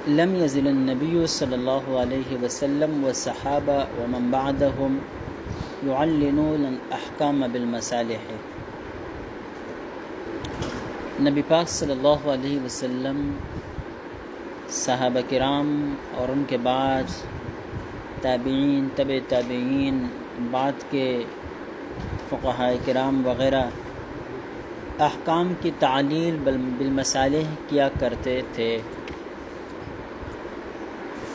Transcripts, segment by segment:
لم يزل النبي صلی اللہ علیہ وسلم والصحابہ ومن بعدهم يعلنون الاحکام بالمصالح۔ نبی پاک صلی اللہ علیہ وسلم، صحابہ کرام اور ان کے بعد تابعین، تبع تابعین، بعد کے فقہاء کرام وغیرہ احکام کی تعلیل بالمصالح کیا کرتے تھے۔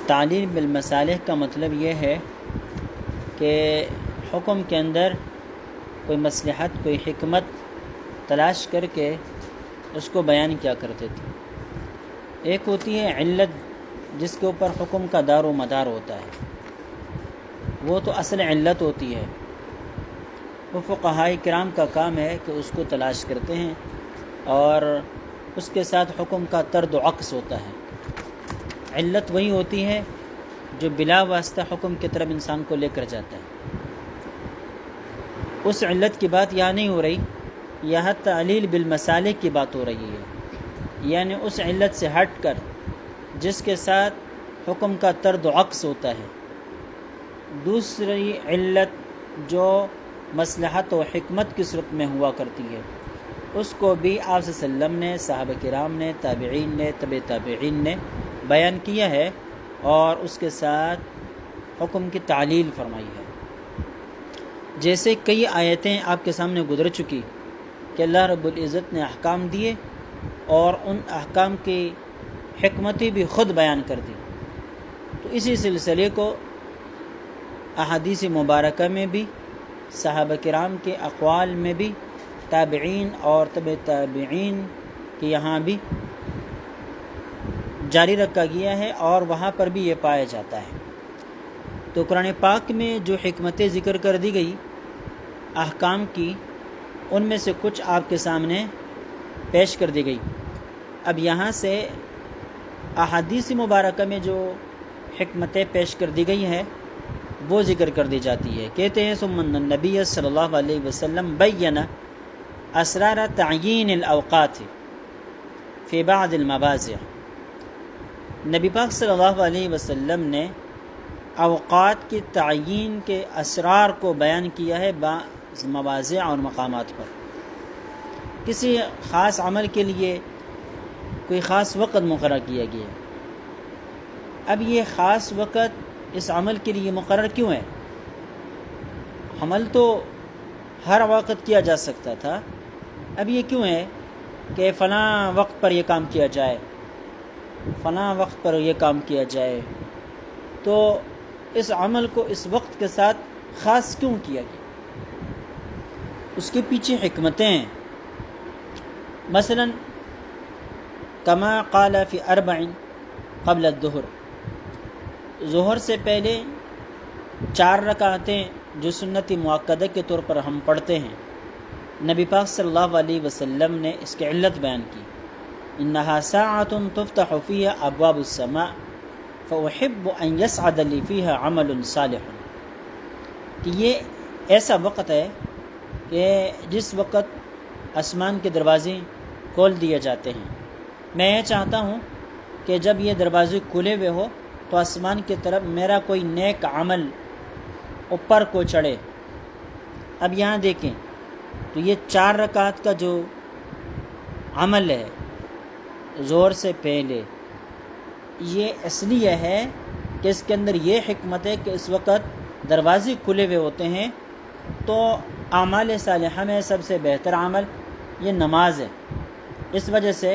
تعلیل بالمصالح کا مطلب یہ ہے کہ حکم کے اندر کوئی مصلحت، کوئی حکمت تلاش کر کے اس کو بیان کیا کرتے تھے۔ ایک ہوتی ہے علت جس کے اوپر حکم کا دار و مدار ہوتا ہے، وہ تو اصل علت ہوتی ہے، وہ فقہاء کرام کا کام ہے کہ اس کو تلاش کرتے ہیں اور اس کے ساتھ حکم کا طرد و عکس ہوتا ہے۔ علت وہی ہوتی ہے جو بلا واسطہ حکم کی طرف انسان کو لے کر جاتا ہے۔ اس علت کی بات یہاں نہیں ہو رہی، یہاں تعلیل بالمصالح کی بات ہو رہی ہے، یعنی اس علت سے ہٹ کر جس کے ساتھ حکم کا طرد و عکس ہوتا ہے۔ دوسری علت جو مصلحت و حکمت کی صورت میں ہوا کرتی ہے، اس کو بھی آپ صلی اللہ علیہ وسلم نے، صحابہ کرام نے، تابعین نے، تبع تابعین نے بیان کیا ہے اور اس کے ساتھ حکم کی تعلیل فرمائی ہے۔ جیسے کئی آیتیں آپ کے سامنے گزر چکی کہ اللہ رب العزت نے احکام دیے اور ان احکام کی حکمتیں بھی خود بیان کر دی، تو اسی سلسلے کو احادیث مبارکہ میں بھی، صحابہ کرام کے اقوال میں بھی، تابعین اور تبع تابعین کے یہاں بھی جاری رکھا گیا ہے اور وہاں پر بھی یہ پایا جاتا ہے۔ تو قرآن پاک میں جو حکمتیں ذکر کر دی گئی احکام کی، ان میں سے کچھ آپ کے سامنے پیش کر دی گئی۔ اب یہاں سے احادیث مبارکہ میں جو حکمتیں پیش کر دی گئی ہیں وہ ذکر کر دی جاتی ہے۔ کہتے ہیں ثم النبی صلی اللہ علیہ وسلم بین اسرار تعیین الاوقات فی بعض المواضع۔ نبی پاک صلی اللہ علیہ وسلم نے اوقات کی تعیین کے اسرار کو بیان کیا ہے بعض مواضع اور مقامات پر۔ کسی خاص عمل کے لیے کوئی خاص وقت مقرر کیا گیا ہے۔ اب یہ خاص وقت اس عمل کے لیے مقرر کیوں ہے؟ عمل تو ہر وقت کیا جا سکتا تھا، اب یہ کیوں ہے کہ فلاں وقت پر یہ کام کیا جائے، فلاں وقت پر یہ کام کیا جائے؟ تو اس عمل کو اس وقت کے ساتھ خاص کیوں کیا گیا؟ اس کے پیچھے حکمتیں ہیں۔ مثلا کما قال فی اربع قبل الظہر، ظہر سے پہلے 4 رکعتیں جو سنت مؤکدہ کے طور پر ہم پڑھتے ہیں، نبی پاک صلی اللہ علیہ وسلم نے اس کی علت بیان کی۔ انہا ساعۃ تفتح فیہا ابواب السماء فاحب ان یسعد لی فیہا عمل صالح، کہ یہ ایسا وقت ہے کہ جس وقت آسمان کے دروازے کھول دیے جاتے ہیں، میں یہ چاہتا ہوں کہ جب یہ دروازے کھلے ہوئے ہو تو آسمان کی طرف میرا کوئی نیک عمل اوپر کو چڑھے۔ اب یہاں دیکھیں تو یہ 4 رکعت کا جو عمل ہے ظہر سے پہلے، یہ اس لیے ہے کہ اس کے اندر یہ حکمت ہے کہ اس وقت دروازے کھلے ہوئے ہوتے ہیں، تو اعمال صالحہ میں سب سے بہتر عمل یہ نماز ہے۔ اس وجہ سے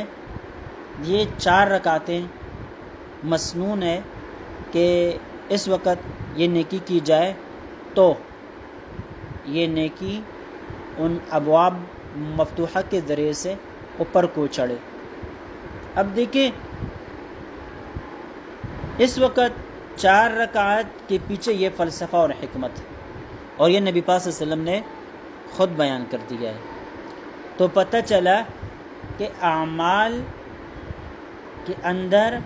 یہ 4 رکعتیں مسنون ہے کہ اس وقت یہ نیکی کی جائے تو یہ نیکی ان ابواب مفتوحہ کے ذریعے سے اوپر کو چڑھے۔ اب دیکھیں اس وقت 4 رکعت کے پیچھے یہ فلسفہ اور حکمت ہے، اور یہ نبی پاک صلی اللہ علیہ وسلم نے خود بیان کر دیا ہے۔ تو پتہ چلا کہ اعمال کے اندر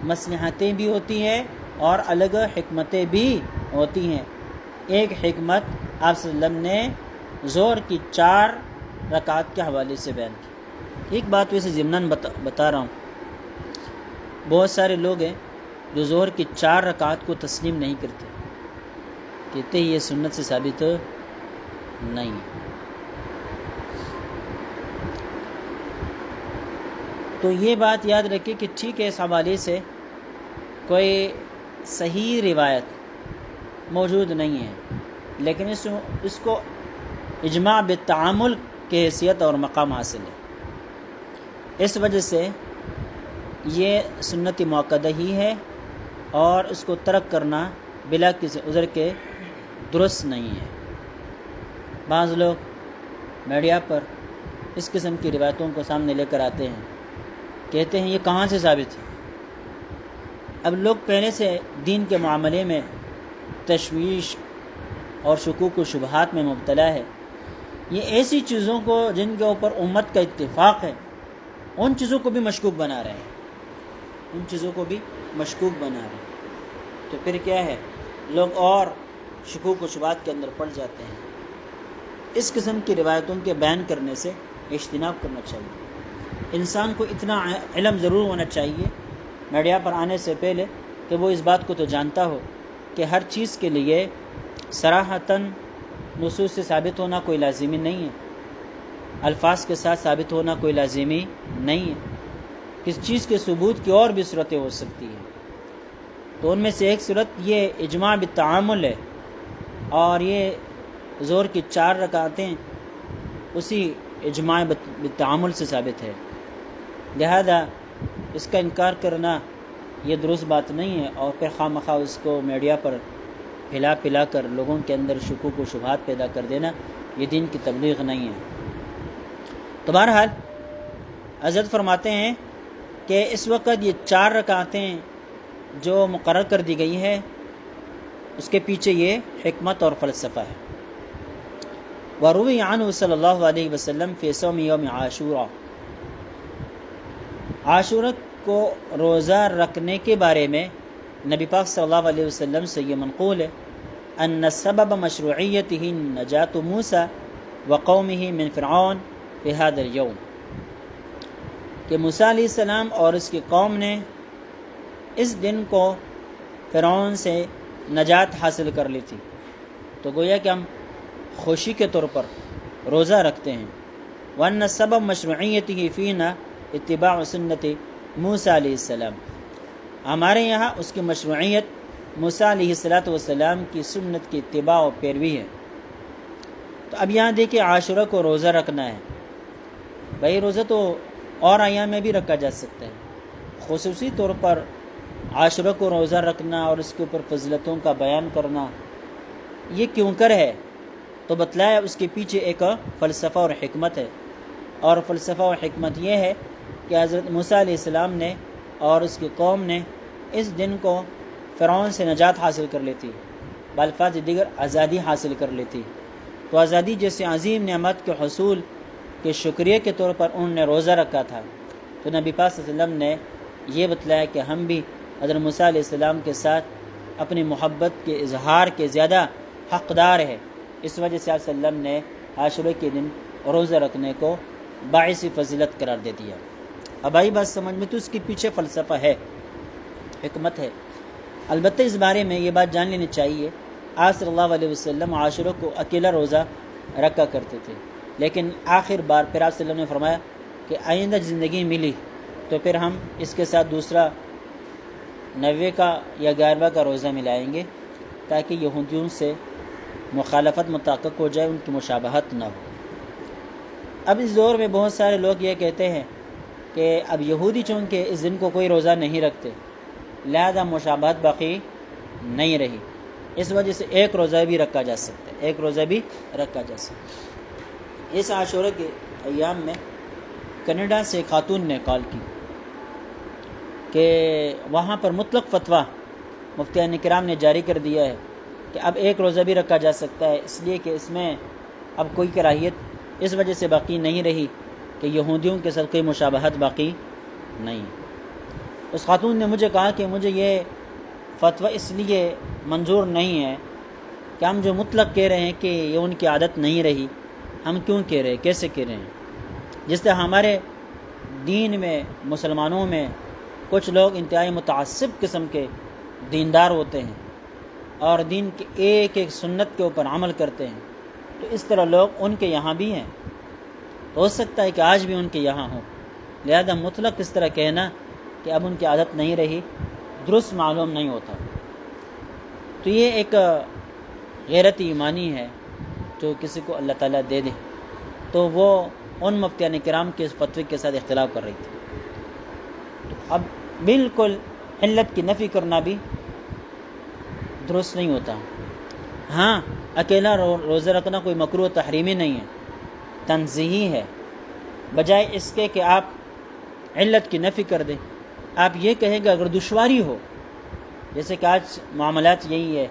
مصلحتیں بھی ہوتی ہیں اور الگ حکمتیں بھی ہوتی ہیں۔ ایک حکمت آپ صلی اللہ علیہ وسلم نے ظہر کی 4 رکعت کے حوالے سے بیان کی۔ ایک بات ویسے ضمناً بتا رہا ہوں بہت سارے لوگ ہیں جو ظہر کی 4 رکعات کو تسلیم نہیں کرتے، کہتے ہیں یہ سنت سے ثابت نہیں ہے۔ تو یہ بات یاد رکھیں کہ ٹھیک ہے، اس حوالے سے کوئی صحیح روایت موجود نہیں ہے، لیکن اس کو اجماع بالتعامل کی حیثیت اور مقام حاصل ہے۔ اس وجہ سے یہ سنت مؤکدہ ہی ہے، اور اس کو ترک کرنا بلا کسی عذر کے درست نہیں ہے۔ بعض لوگ میڈیا پر اس قسم کی روایتوں کو سامنے لے کر آتے ہیں، کہتے ہیں یہ کہاں سے ثابت ہے؟ اب لوگ پہلے سے دین کے معاملے میں تشویش اور شکوک و شبہات میں مبتلا ہے۔ یہ ایسی چیزوں کو جن کے اوپر امت کا اتفاق ہے، ان چیزوں کو بھی مشکوک بنا رہے ہیں، تو پھر کیا ہے، لوگ اور شکوک و شبہات کے اندر پڑ جاتے ہیں۔ اس قسم کی روایتوں کے بیان کرنے سے اجتناب کرنا چاہیے۔ انسان کو اتنا علم ضرور ہونا چاہیے میڈیا پر آنے سے پہلے کہ وہ اس بات کو تو جانتا ہو کہ ہر چیز کے لیے صراحتاً نصوص سے ثابت ہونا کوئی لازمی نہیں ہے، الفاظ کے ساتھ ثابت ہونا کوئی لازمی نہیں ہے۔ کس چیز کے ثبوت کی اور بھی صورتیں ہو سکتی ہیں، تو ان میں سے ایک صورت یہ اجماع بالتعامل ہے، اور یہ ظہر کی 4 رکعتیں اسی اجماع بالتعامل سے ثابت ہے، لہذا اس کا انکار کرنا یہ درست بات نہیں ہے، اور پھر خواہ مخواہ اس کو میڈیا پر پھیلا کر لوگوں کے اندر شکوک و شبہات پیدا کر دینا، یہ دین کی تبلیغ نہیں ہے۔ تو بہرحال حضرت فرماتے ہیں کہ اس وقت یہ 4 رکعتیں جو مقرر کر دی گئی ہے، اس کے پیچھے یہ حکمت اور فلسفہ ہے۔ وروی عنہ صلی اللہ علیہ وسلم فی صوم یوم عاشوراء، عاشورہ کو روزہ رکھنے کے بارے میں نبی پاک صلی اللہ علیہ وسلم سے یہ منقول ہے ان سبب مشروعیتہ نجات موسیٰ وقومہ من فرعون فی ھذا اليوم، کہ موسیٰ علیہ السلام اور اس کی قوم نے اس دن کو فرعون سے نجات حاصل کر لی تھی، تو گویا کہ ہم خوشی کے طور پر روزہ رکھتے ہیں۔ وَأَنَّ سَبَبَ مَشْرُعِيَّتِهِ فِينَا اتباع سنت موسیٰ علیہ السلام، ہمارے یہاں اس کی مشروعیت موسیٰ علیہ السلام کی سنت کی اتباع و پیروی ہے۔ تو اب یہاں دیکھیں عاشورہ کو روزہ رکھنا ہے، بھائی روزہ تو اور ایام میں بھی رکھا جا سکتا ہے، خصوصی طور پر عاشورہ کو روزہ رکھنا اور اس کے اوپر فضیلتوں کا بیان کرنا یہ کیوں کر ہے؟ تو بتلایا اس کے پیچھے ایک فلسفہ اور حکمت ہے، اور فلسفہ اور حکمت یہ ہے کہ حضرت موسیٰ علیہ السلام نے اور اس کی قوم نے اس دن کو فرعون سے نجات حاصل کر لیتی، بالفاظ دیگر آزادی حاصل کر لیتی، تو آزادی جیسے عظیم نعمت کے حصول کے شکریہ کے طور پر انہوں نے روزہ رکھا تھا۔ تو نبی پاک صلی اللہ علیہ وسلم نے یہ بتلایا کہ ہم بھی حضرت موسیٰ علیہ السلام کے ساتھ اپنی محبت کے اظہار کے زیادہ حقدار ہے، اس وجہ سے آپ صلی اللہ علیہ وسلم نے عاشورہ کے دن روزہ رکھنے کو باعث فضیلت قرار دے دیا۔ اب آئی بات سمجھ میں، تو اس کے پیچھے فلسفہ ہے، حکمت ہے۔ البتہ اس بارے میں یہ بات جان لینی چاہیے، آپ صلی اللہ علیہ وسلم عاشورہ کو اکیلا روزہ رکھا کرتے تھے، لیکن آخر بار پھر آپ صلی اللہ علیہ وسلم نے فرمایا کہ آئندہ زندگی ملی تو پھر ہم اس کے ساتھ دوسرا 90 کا یا 11واں کا روزہ ملائیں گے، تاکہ یہودیوں سے مخالفت متحقق ہو جائے، ان کی مشابہت نہ ہو۔ اب اس دور میں بہت سارے لوگ یہ کہتے ہیں کہ اب یہودی چونکہ اس دن کو کوئی روزہ نہیں رکھتے، لہذا مشابہت باقی نہیں رہی، اس وجہ سے ایک روزہ بھی رکھا جا سکتا ہے، اس عاشورہ کے ایام میں کینیڈا سے خاتون نے کال کی کہ وہاں پر مطلق فتویٰ مفتیان کرام نے جاری کر دیا ہے کہ اب ایک روزہ بھی رکھا جا سکتا ہے، اس لیے کہ اس میں اب کوئی کراہیت اس وجہ سے باقی نہیں رہی کہ یہودیوں کے ساتھ کوئی مشابہت باقی نہیں۔ اس خاتون نے مجھے کہا کہ مجھے یہ فتویٰ اس لیے منظور نہیں ہے کہ ہم جو مطلق کہہ رہے ہیں کہ یہ ان کی عادت نہیں رہی، ہم کیوں کہہ رہے ہیں، کیسے کہہ رہے ہیں؟ جس طرح ہمارے دین میں مسلمانوں میں کچھ لوگ انتہائی متعصب قسم کے دیندار ہوتے ہیں اور دین کے ایک ایک سنت کے اوپر عمل کرتے ہیں، تو اس طرح لوگ ان کے یہاں بھی ہیں، تو ہو سکتا ہے کہ آج بھی ان کے یہاں ہوں، لہذا مطلق اس طرح کہنا کہ اب ان کی عادت نہیں رہی درست معلوم نہیں ہوتا۔ تو یہ ایک غیرت ایمانی ہے جو کسی کو اللہ تعالیٰ دے دے، تو وہ ان مفتیان کرام کے اس فتوے کے ساتھ اختلاف کر رہی تھی۔ تو اب بالکل علت کی نفی کرنا بھی درست نہیں ہوتا۔ ہاں، اکیلا روزہ رکھنا کوئی مکروہ تحریمی نہیں ہے، تنزیہی ہے، بجائے اس کے کہ آپ علت کی نفی کر دیں۔ آپ یہ کہیں گے اگر دشواری ہو، جیسے کہ آج معاملات یہی ہے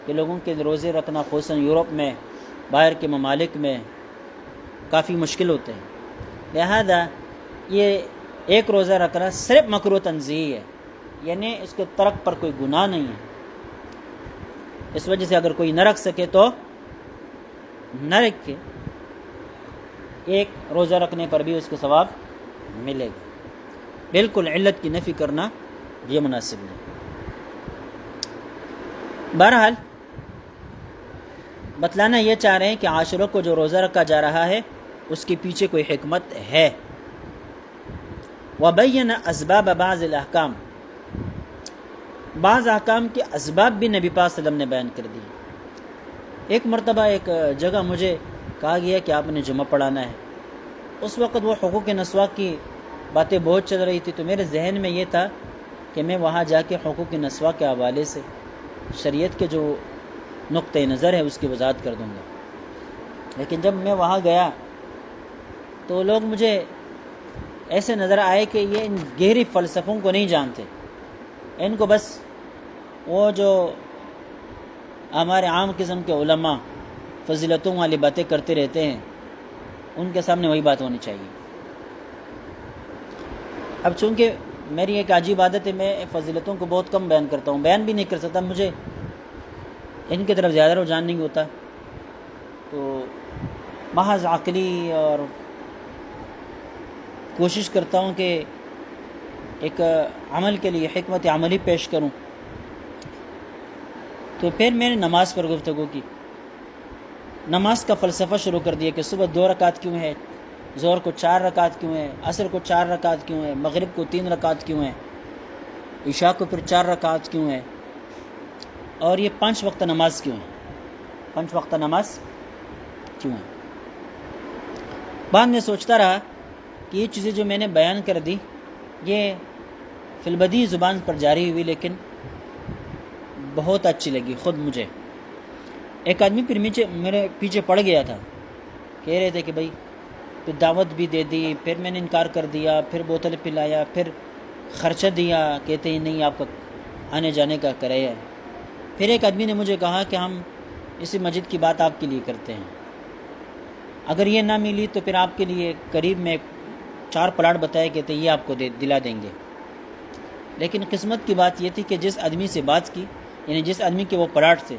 کہ لوگوں کے روزے رکھنا خصوصاً یورپ میں، باہر کے ممالک میں کافی مشکل ہوتے ہیں، لہذا یہ ایک روزہ رکھنا صرف مکروہ تنزیہی ہے، یعنی اس کے ترک پر کوئی گناہ نہیں ہے۔ اس وجہ سے اگر کوئی نہ رکھ سکے تو نہ رکھے، ایک روزہ رکھنے پر بھی اس کو ثواب ملے گا۔ بالکل علت کی نفی کرنا یہ مناسب نہیں۔ بہرحال بتلانا یہ چاہ رہے ہیں کہ عاشورہ کو جو روزہ رکھا جا رہا ہے اس کے پیچھے کوئی حکمت ہے۔ وَبَيَّنَ أَسْبَابَ بَعْضِ الْأَحْكَامِ، بعض احکام کے اسباب بھی نبی پاک صلی اللہ علیہ وسلم نے بیان کر دی۔ ایک مرتبہ ایک جگہ مجھے کہا گیا کہ آپ نے جمعہ پڑھانا ہے، اس وقت وہ حقوق نسواں کی باتیں بہت چل رہی تھی، تو میرے ذہن میں یہ تھا کہ میں وہاں جا کے حقوق نسواں کے حوالے سے شریعت کے جو نقطہ نظر ہے اس کی وضاحت کر دوں گا۔ لیکن جب میں وہاں گیا تو لوگ مجھے ایسے نظر آئے کہ یہ ان گہری فلسفوں کو نہیں جانتے، ان کو بس وہ جو ہمارے عام قسم کے علماء فضیلتوں والی باتیں کرتے رہتے ہیں ان کے سامنے وہی بات ہونی چاہیے۔ اب چونکہ میری ایک عجیب عادت ہے، میں فضیلتوں کو بہت کم بیان کرتا ہوں، بیان بھی نہیں کر سکتا، مجھے ان کی طرف زیادہ رجحان نہیں ہوتا، تو محض عقلی اور کوشش کرتا ہوں کہ ایک عمل کے لیے حکمت عملی پیش کروں۔ تو پھر میں نے نماز پر گفتگو کی، نماز کا فلسفہ شروع کر دیا کہ صبح 2 رکعت کیوں ہے، ظہر کو 4 رکعت کیوں ہے، عصر کو 4 رکعت کیوں ہے، مغرب کو 3 رکعت کیوں ہے، عشاء کو پھر 4 رکعت کیوں ہے، اور یہ 5 وقت نماز کیوں ہے، 5 وقت نماز کیوں ہے۔ بعد میں سوچتا رہا کہ یہ چیزیں جو میں نے بیان کر دی یہ فی البدیہہ زبان پر جاری ہوئی، لیکن بہت اچھی لگی خود مجھے۔ ایک آدمی پھر میرے پیچھے پڑ گیا تھا، کہہ رہے تھے کہ بھائی پھر دعوت بھی دے دی، پھر میں نے انکار کر دیا، پھر بوتل پلایا، پھر خرچہ دیا، کہتے ہیں نہیں آپ کا آنے جانے کا کرایہ ہے۔ پھر ایک آدمی نے مجھے کہا کہ ہم اسی مسجد کی بات آپ کے لیے کرتے ہیں، اگر یہ نہ ملی تو پھر آپ کے لیے قریب میں 4 پلاٹ بتایا، کہتے ہیں یہ آپ کو دلا دیں گے۔ لیکن قسمت کی بات یہ تھی کہ جس آدمی سے بات کی، یعنی جس آدمی کے وہ پلاٹ تھے،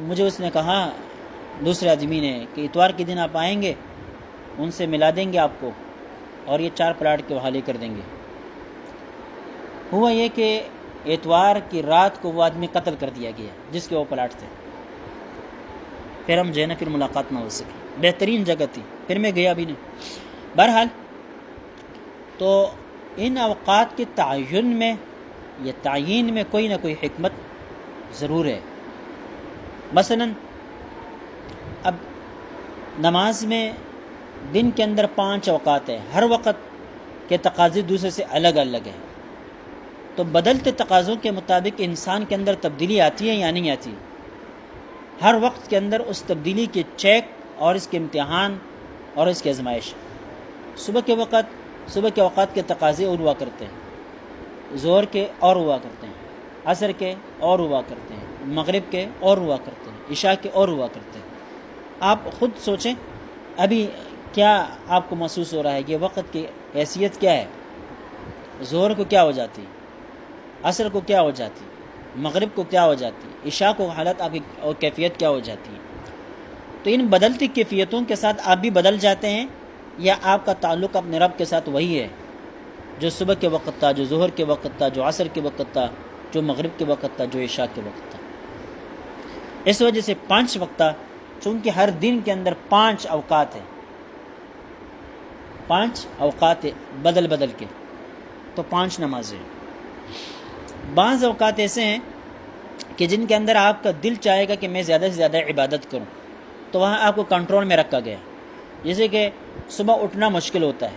مجھے اس نے کہا دوسرے آدمی نے کہ اتوار کے دن آپ آئیں گے، ان سے ملا دیں گے آپ کو اور یہ 4 پلاٹ کے حوالے کر دیں گے۔ ہوا یہ کہ اتوار کی رات کو وہ آدمی قتل کر دیا گیا جس کے وہ پلاٹ تھے، پھر ہم جو ہے نا پھر ملاقات نہ ہو سکی۔ بہترین جگہ تھی، پھر میں گیا بھی نہیں۔ بہرحال تو ان اوقات کے تعین میں یا تعیین میں کوئی نہ کوئی حکمت ضرور ہے۔ مثلا اب نماز میں دن کے اندر 5 اوقات ہیں، ہر وقت کے تقاضے دوسرے سے الگ الگ ہیں، تو بدلتے تقاضوں کے مطابق انسان کے اندر تبدیلی آتی ہے یا نہیں آتی؟ ہر وقت کے اندر اس تبدیلی کے چیک اور اس کے امتحان اور اس کی آزمائش۔ صبح کے اوقات کے تقاضے اور ہوا کرتے ہیں، ظہر کے اور ہوا کرتے ہیں، عصر کے اور ہوا کرتے ہیں، مغرب کے اور ہوا کرتے ہیں، عشاء کے اور ہوا کرتے ہیں۔ آپ خود سوچیں ابھی کیا آپ کو محسوس ہو رہا ہے کہ وقت کی حیثیت کیا ہے؟ ظہر کو کیا ہو جاتی، عصر کو کیا ہو جاتی، مغرب کو کیا ہو جاتی، عشاء کو حالت آپ کی اور کیفیت کیا ہو جاتی ہے؟ تو ان بدلتی کیفیتوں کے ساتھ آپ بھی بدل جاتے ہیں یا آپ کا تعلق اپنے رب کے ساتھ وہی ہے؟ جو صبح کے وقت تھا، جو ظہر کے وقت تھا، جو عصر کے وقت تھا، جو مغرب کے وقت تھا، جو عشاء کے وقت تھا۔ اس وجہ سے 5 وقت تھا، چونکہ ہر دن کے اندر 5 اوقات ہیں، 5 اوقات بدل بدل کے، تو 5 نمازیں ہیں۔ بعض اوقات ایسے ہیں کہ جن کے اندر آپ کا دل چاہے گا کہ میں زیادہ سے زیادہ عبادت کروں، تو وہاں آپ کو کنٹرول میں رکھا گیا، جیسے کہ صبح اٹھنا مشکل ہوتا ہے،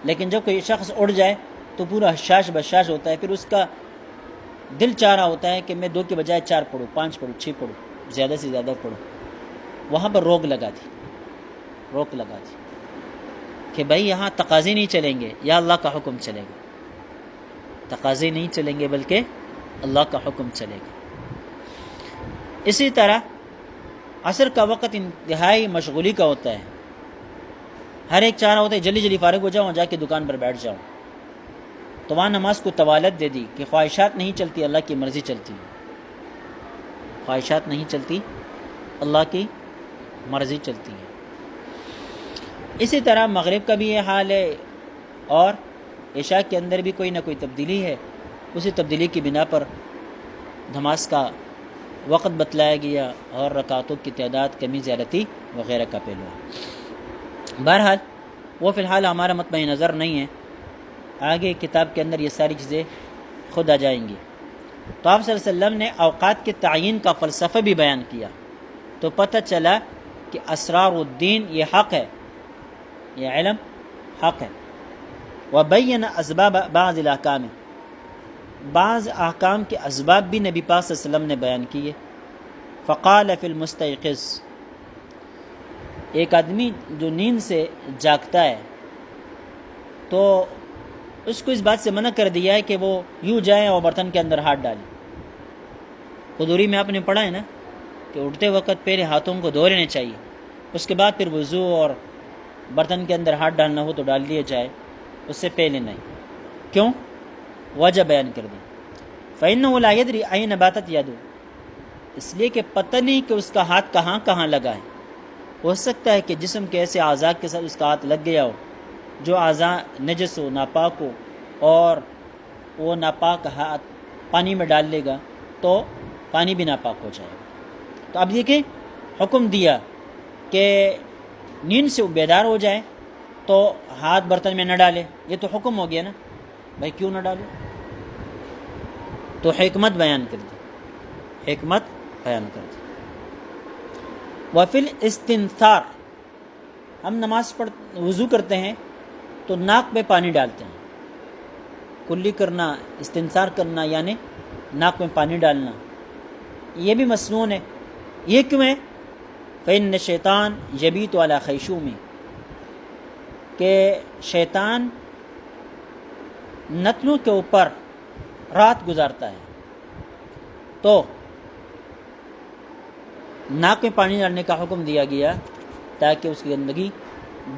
لیکن جب کوئی شخص اٹھ جائے تو پورا حشاش بشاش ہوتا ہے، پھر اس کا دل چاہ رہا ہوتا ہے کہ میں 2 کے بجائے 4 پڑھوں، 5 پڑھوں، 6 پڑھوں، زیادہ سے زیادہ پڑھوں۔ وہاں پر روک لگا دی کہ بھائی یہاں تقاضے نہیں چلیں گے، یا اللہ کا حکم چلے گا۔ تقاضے نہیں چلیں گے بلکہ اللہ کا حکم چلے گا۔ اسی طرح عصر کا وقت انتہائی مشغولی کا ہوتا ہے، ہر ایک چاہ رہا ہوتا ہے جلدی جلدی فارغ ہو جاؤں، جا کے دکان پر بیٹھ جاؤں، تو وہاں نماز کو طوالت دے دی کہ خواہشات نہیں چلتی، اللہ کی مرضی چلتی ہے، خواہشات نہیں چلتی، اللہ کی مرضی چلتی ہے۔ اسی طرح مغرب کا بھی یہ حال ہے، اور عشاء کے اندر بھی کوئی نہ کوئی تبدیلی ہے، اسی تبدیلی کی بنا پر نماز کا وقت بتلایا گیا اور رکعتوں کی تعداد کمی زیادتی وغیرہ کا پہلو ہے۔ بہرحال وہ فی الحال ہمارا مطمع نظر نہیں ہے، آگے کتاب کے اندر یہ ساری چیزیں خود آ جائیں گی۔ تو آپ صلی اللہ علیہ وسلم نے اوقات کے تعین کا فلسفہ بھی بیان کیا، تو پتہ چلا کہ اسرار الدین یہ حق ہے، یہ علم حق ہے۔ وبین اسباب بعض الاحکام، بعض احکام کے اسباب بھی نبی پاک صلی اللہ علیہ وسلم نے بیان کیے۔ فقال فی المستيقظ، ایک آدمی جو نیند سے جاگتا ہے تو اس کو اس بات سے منع کر دیا ہے کہ وہ یوں جائے اور برتن کے اندر ہاتھ ڈالے۔ قدوری میں آپ نے پڑھا ہے نا کہ اٹھتے وقت پہلے ہاتھوں کو دھو لینے چاہیے، اس کے بعد پھر وضو اور برتن کے اندر ہاتھ ڈالنا ہو تو ڈال لیا جائے، اس سے پہلے نہیں۔ کیوں؟ وجہ بیان کر دی۔ فإنه لا يدري أين باتت يده، اس لیے کہ پتہ نہیں کہ اس کا ہاتھ کہاں کہاں لگا ہے۔ ہو سکتا ہے کہ جسم کے ایسے اعضاء کے ساتھ اس کا ہاتھ لگ گیا ہو جو اعضاء نجس ہو، ناپاک ہو، اور وہ ناپاک ہاتھ پانی میں ڈال لے گا تو پانی بھی ناپاک ہو جائے گا۔ تو اب دیکھیں حکم دیا کہ نیند سے بیدار ہو جائے تو ہاتھ برتن میں نہ ڈالے، یہ تو حکم ہو گیا نا، بھائی کیوں نہ ڈالے؟ تو حکمت بیان کر دی، حکمت بیان کر دی۔ وفی الاستنثار، ہم نماز وضو کرتے ہیں تو ناک پہ پانی ڈالتے ہیں، کلی کرنا، استنثار کرنا یعنی ناک میں پانی ڈالنا، یہ بھی مسنون ہے۔ یہ کیوں ہے؟ فإن الشیطان یبیت علی خیشومی، کہ شیطان نتنوں کے اوپر رات گزارتا ہے، تو ناک میں پانی ڈالنے کا حکم دیا گیا تاکہ اس کی گندگی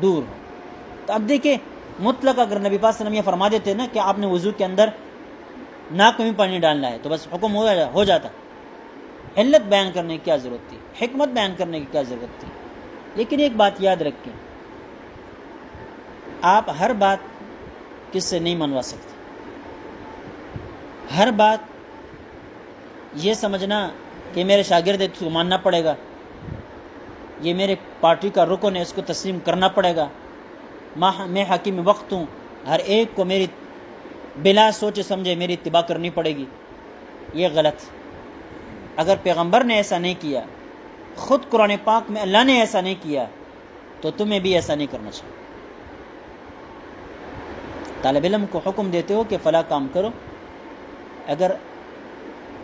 دور ہو۔ تو اب دیکھیں مطلق اگر نبی پاک صلی اللہ علیہ وسلم یہ فرما دیتے نا کہ آپ نے وضو کے اندر ناک میں بھی پانی ڈالنا ہے تو بس حکم ہو جاتا، علت بیان کرنے کی کیا ضرورت تھی، حکمت بیان کرنے کی کیا ضرورت تھی۔ لیکن ایک بات یاد رکھیں، آپ ہر بات کس سے نہیں منوا سکتے، ہر بات یہ سمجھنا کہ میرے شاگرد ہے تو ماننا پڑے گا، یہ میرے پارٹی کا رکن ہے اس کو تسلیم کرنا پڑے گا، میں حاکم وقت ہوں، ہر ایک کو میری بلا سوچے سمجھے میری اتباع کرنی پڑے گی، یہ غلط۔ اگر پیغمبر نے ایسا نہیں کیا، خود قرآن پاک میں اللہ نے ایسا نہیں کیا، تو تمہیں بھی ایسا نہیں کرنا چاہیے۔ طالب علم کو حکم دیتے ہو کہ فلاں کام کرو، اگر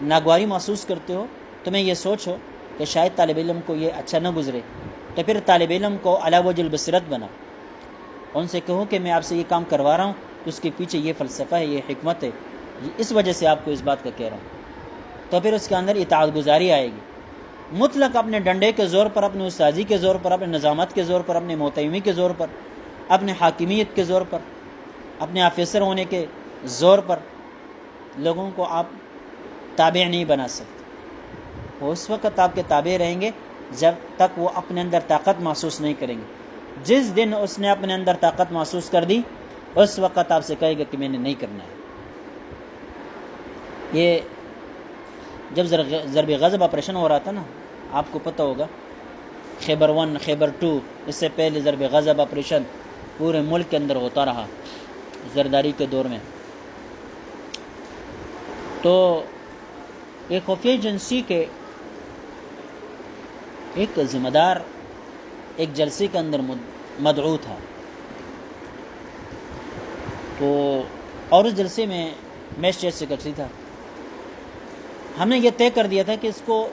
ناگواری محسوس کرتے ہو تمہیں یہ سوچ ہو کہ شاید طالب علم کو یہ اچھا نہ گزرے، تو پھر طالب علم کو علی وجہ البصیرت بنا، ان سے کہو کہ میں آپ سے یہ کام کروا رہا ہوں، اس کے پیچھے یہ فلسفہ ہے، یہ حکمت ہے، اس وجہ سے آپ کو اس بات کا کہہ رہا ہوں، تو پھر اس کے اندر اطاعت گزاری آئے گی۔ مطلق اپنے ڈنڈے کے زور پر، اپنے استاذی کے زور پر، اپنے نظامت کے زور پر، اپنے محتمی کے زور پر، اپنے حاکمیت کے زور پر، اپنے آفیسر ہونے کے زور پر لوگوں کو آپ تابع نہیں بنا سکتے۔ وہ اس وقت آپ کے تابع رہیں گے جب تک وہ اپنے اندر طاقت محسوس نہیں کریں گے۔ جس دن اس نے اپنے اندر طاقت محسوس کر دی اس وقت آپ سے کہے گا کہ میں نے نہیں کرنا ہے۔ یہ جب ضرب غضب آپریشن ہو رہا تھا نا، آپ کو پتہ ہوگا، خیبر 1 خیبر 2، اس سے پہلے ضرب غضب آپریشن پورے ملک کے اندر ہوتا رہا زرداری کے دور میں۔ تو ایک خفیہ ایجنسی کے ایک ذمہ دار ایک جلسے کے اندر مدعو تھا، تو اور اس جلسے میں میجسٹریٹ سیکرٹری تھا۔ ہم نے یہ طے کر دیا تھا کہ اس کو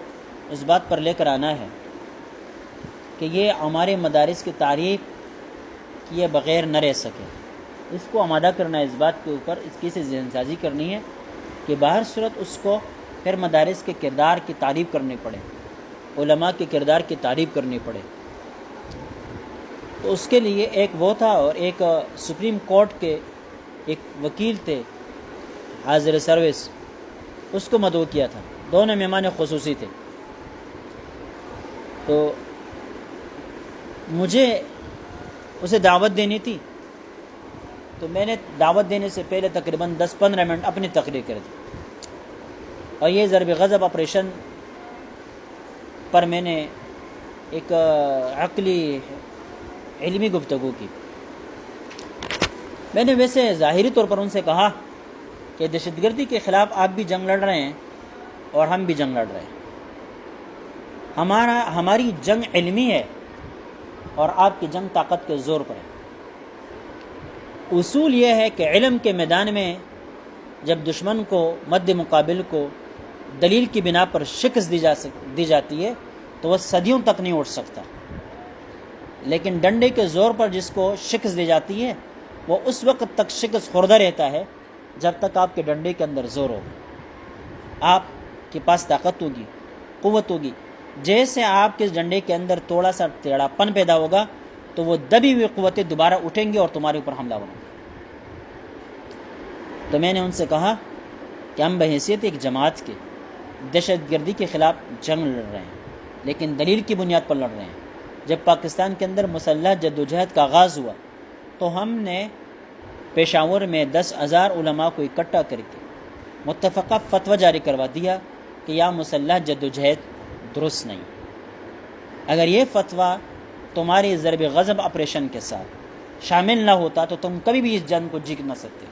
اس بات پر لے کر آنا ہے کہ یہ ہمارے مدارس کی تعریف کیے بغیر نہ رہ سکے، اس کو آمادہ کرنا ہے اس بات کے اوپر، اس کی سے ذہن سازی کرنی ہے کہ باہر صورت اس کو پھر مدارس کے کردار کی تعریف کرنی پڑے، علماء کے کردار کی تعریف کرنی پڑے۔ تو اس کے لیے ایک وہ تھا، اور ایک سپریم کورٹ کے ایک وکیل تھے حاضر سروس، اس کو مدعو کیا تھا، دونوں مہمان خصوصی تھے۔ تو مجھے اسے دعوت دینی تھی، تو میں نے دعوت دینے سے پہلے تقریباً 10-15 منٹ اپنی تقریر کر دی، اور یہ ضرب غضب آپریشن پر میں نے ایک عقلی علمی گفتگو کی۔ میں نے ویسے ظاہری طور پر ان سے کہا کہ دہشت گردی کے خلاف آپ بھی جنگ لڑ رہے ہیں اور ہم بھی جنگ لڑ رہے ہیں، ہماری جنگ علمی ہے اور آپ کی جنگ طاقت کے زور پر ہے۔ اصول یہ ہے کہ علم کے میدان میں جب دشمن کو مد مقابل کو دلیل کی بنا پر شکست دی جاتی ہے تو وہ صدیوں تک نہیں اٹھ سکتا، لیکن ڈنڈے کے زور پر جس کو شکست دی جاتی ہے وہ اس وقت تک شکست خوردہ رہتا ہے جب تک آپ کے ڈنڈے کے اندر زور ہوگا، آپ کے پاس طاقت ہوگی، قوت ہوگی۔ جیسے آپ کے ڈنڈے کے اندر تھوڑا سا ٹیڑھا پن پیدا ہوگا تو وہ دبی ہوئی قوتیں دوبارہ اٹھیں گی اور تمہارے اوپر حملہ ہوگا۔ تو میں نے ان سے کہا کہ ہم بحیثیت ایک جماعت کے دہشت گردی کے خلاف جنگ لڑ رہے ہیں، لیکن دلیل کی بنیاد پر لڑ رہے ہیں۔ جب پاکستان کے اندر مسلح جدوجہد کا آغاز ہوا تو ہم نے پشاور میں 10,000 علماء کو اکٹھا کر کے متفقہ فتویٰ جاری کروا دیا کہ یہ مسلح جدوجہد درست نہیں۔ اگر یہ فتویٰ تمہاری ضرب غضب آپریشن کے ساتھ شامل نہ ہوتا تو تم کبھی بھی اس جنگ کو جیت نہ سکتے۔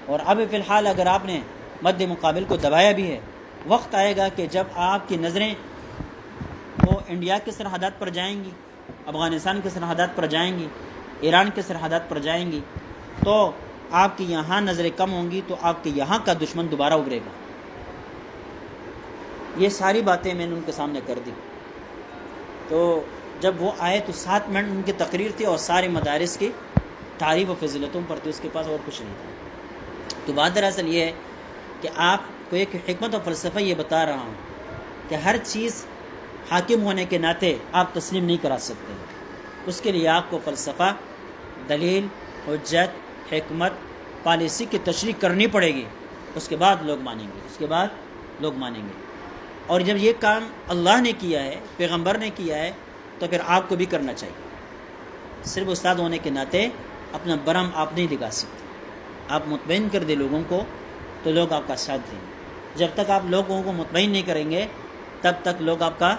اور اب فی الحال اگر آپ نے مد مقابل کو دبایا بھی ہے، وقت آئے گا کہ جب آپ کی نظریں وہ انڈیا کے سرحدات پر جائیں گی، افغانستان کے سرحدات پر جائیں گی، ایران کے سرحدات پر جائیں گی، تو آپ کی یہاں نظریں کم ہوں گی تو آپ کے یہاں کا دشمن دوبارہ ابھرے گا۔ یہ ساری باتیں میں نے ان کے سامنے کر دی۔ تو جب وہ آئے تو 7 منٹ ان کی تقریر تھی اور سارے مدارس کی تعریف و فضیلتوں پر تھی، اس کے پاس اور کچھ نہیں تھا۔ تو بات دراصل یہ ہے کہ آپ کو ایک حکمت و فلسفہ یہ بتا رہا ہوں کہ ہر چیز حاکم ہونے کے ناطے آپ تسلیم نہیں کرا سکتے، اس کے لیے آپ کو فلسفہ، دلیل، حجت، حکمت، پالیسی کی تشریح کرنی پڑے گی، اس کے بعد لوگ مانیں گے۔ اور جب یہ کام اللہ نے کیا ہے، پیغمبر نے کیا ہے، تو پھر آپ کو بھی کرنا چاہیے۔ صرف استاد ہونے کے ناطے اپنا برہم آپ نہیں لگا سکتے۔ آپ مطمئن کر دیں لوگوں کو تو لوگ آپ کا ساتھ دیں گے۔ جب تک آپ لوگوں کو مطمئن نہیں کریں گے تب تک لوگ آپ کا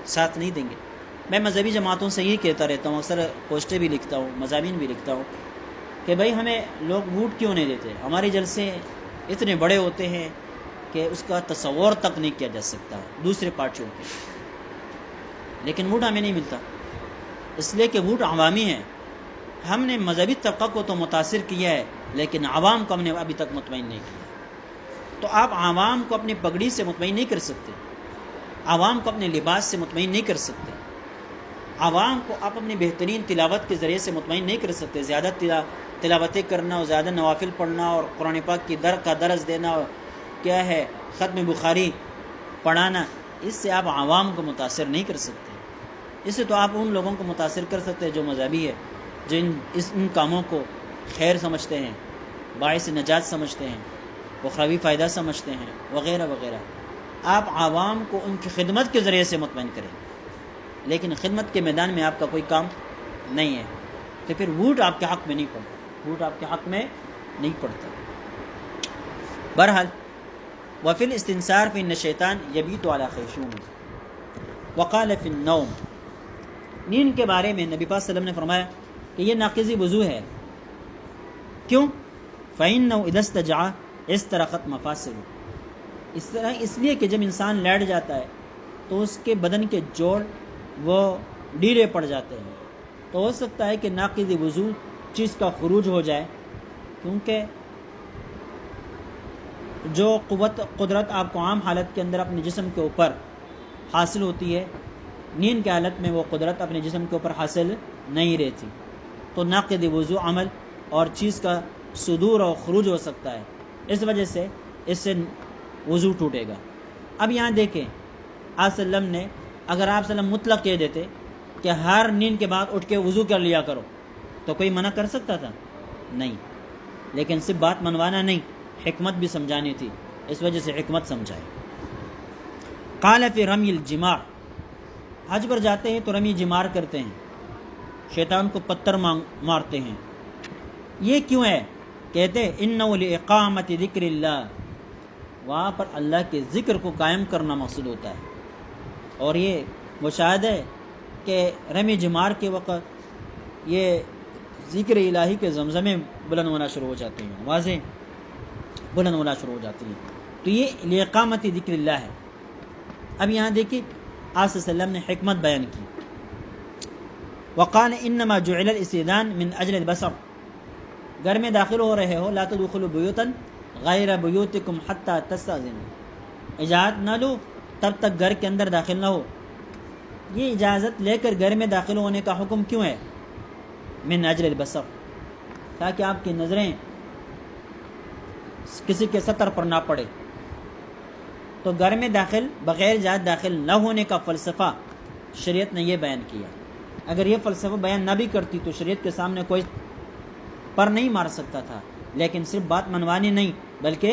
ساتھ نہیں دیں گے۔ میں مذہبی جماعتوں سے یہی کہتا رہتا ہوں، اکثر پوسٹیں بھی لکھتا ہوں، مضامین بھی لکھتا ہوں کہ بھائی ہمیں لوگ ووٹ کیوں نہیں دیتے؟ ہمارے جلسے اتنے بڑے ہوتے ہیں کہ اس کا تصور تک نہیں کیا جا سکتا دوسرے پارٹیوں کے، لیکن ووٹ ہمیں نہیں ملتا، اس لیے کہ ووٹ عوامی ہے۔ ہم نے مذہبی طبقہ کو تو متاثر کیا ہے لیکن عوام کو ہم نے ابھی تک مطمئن نہیں کیا۔ تو آپ عوام کو اپنی پگڑی سے مطمئن نہیں کر سکتے، عوام کو اپنے لباس سے مطمئن نہیں کر سکتے، عوام کو آپ اپنی بہترین تلاوت کے ذریعے سے مطمئن نہیں کر سکتے۔ زیادہ تلاوتیں کرنا اور زیادہ نوافل پڑھنا اور قرآن پاک کی درس دینا اور کیا ہے ختم بخاری پڑھانا، اس سے آپ عوام کو متاثر نہیں کر سکتے۔ اس سے تو آپ ان لوگوں کو متاثر کر سکتے ہیں جو مذہبی ہے، جو ان کاموں کو خیر سمجھتے ہیں، باعث نجات سمجھتے ہیں، اخروی فائدہ سمجھتے ہیں، وغیرہ وغیرہ۔ آپ عوام کو ان کی خدمت کے ذریعے سے مطمئن کریں، لیکن خدمت کے میدان میں آپ کا کوئی کام نہیں ہے تو پھر ووٹ آپ کے حق میں نہیں پڑتا۔ جھوٹ آپ کے حق میں نہیں پڑتا۔ بہرحال وفی الاستنصار فی الشیطان یبیت علی خیشوم وقال فی النوم، نیند کے بارے میں نبی پاک صلی اللہ علیہ وسلم نے فرمایا کہ یہ ناقض وضو ہے۔ کیوں؟ فإنه اذا استجع استرخت مفاصله، اس لیے کہ جب انسان لیٹ جاتا ہے تو اس کے بدن کے جوڑ وہ ڈھیلے پڑ جاتے ہیں، تو ہو سکتا ہے کہ ناقض وضو چیز کا خروج ہو جائے، کیونکہ جو قدرت آپ کو عام حالت کے اندر اپنے جسم کے اوپر حاصل ہوتی ہے، نیند کی حالت میں وہ قدرت اپنے جسم کے اوپر حاصل نہیں رہتی، تو ناقض وضو عمل اور چیز کا صدور اور خروج ہو سکتا ہے، اس وجہ سے اس سے وضو ٹوٹے گا۔ اب یہاں دیکھیں آپ صلی اللہ علیہ وسلم نے، اگر آپ صلی اللہ علیہ وسلم مطلق کہہ دیتے کہ ہر نیند کے بعد اٹھ کے وضو کر لیا کرو تو کوئی منع کر سکتا تھا؟ نہیں، لیکن صرف بات منوانا نہیں، حکمت بھی سمجھانی تھی، اس وجہ سے حکمت سمجھائے۔ قال فی رمی الجمار، حج پر جاتے ہیں تو رمی جمار کرتے ہیں، شیطان کو پتھر مارتے ہیں، یہ کیوں ہے؟ کہتے انہ لاقامت ذکر اللہ، وہاں پر اللہ کے ذکر کو قائم کرنا مقصود ہوتا ہے، اور یہ مشاہدہ ہے کہ رمی جمار کے وقت یہ ذکر الہی کے زمزمے بلند ہونا شروع ہو جاتے ہیں، آوازیں بلند ہونا شروع ہو جاتی ہیں، تو یہ لاقامت ذکر اللہ ہے۔ اب یہاں دیکھیں آپ صلی اللہ علیہ وسلم نے حکمت بیان کی، وقال انما جعل الاستئذان من اجل البصر، گھر میں داخل ہو رہے ہو لا تدخلوا بیوتا غیر بیوتکم حتی تستأذنوا، اجازت نہ لو تب تک گھر کے اندر داخل نہ ہو۔ یہ اجازت لے کر گھر میں داخل ہونے کا حکم کیوں ہے؟ من اجل البصر، تاکہ آپ کی نظریں کسی کے سطر پر نہ پڑے، تو گھر میں داخل بغیر اجازت داخل نہ ہونے کا فلسفہ شریعت نے یہ بیان کیا۔ اگر یہ فلسفہ بیان نہ بھی کرتی تو شریعت کے سامنے کوئی پر نہیں مار سکتا تھا، لیکن صرف بات منوانی نہیں بلکہ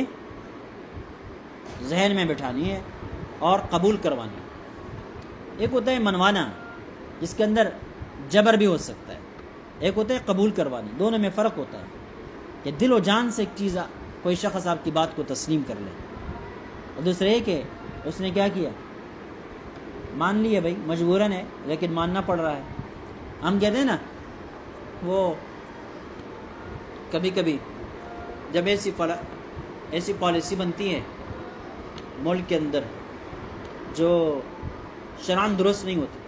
ذہن میں بٹھانی ہے اور قبول کروانی۔ ایک ہوتا ہے منوانا جس کے اندر جبر بھی ہو سکتا ہے، ایک ہوتا ہے قبول کروانی، دونوں میں فرق ہوتا ہے کہ دل و جان سے ایک چیز کوئی شخص آپ کی بات کو تسلیم کر لے، اور دوسرے یہ کہ اس نے کیا کیا، مان لیا بھائی مجبوراً ہے لیکن ماننا پڑ رہا ہے۔ ہم کہتے ہیں نا وہ کبھی کبھی جب ایسی پالیسی بنتی ہے ملک کے اندر جو شرعاً درست نہیں ہوتی،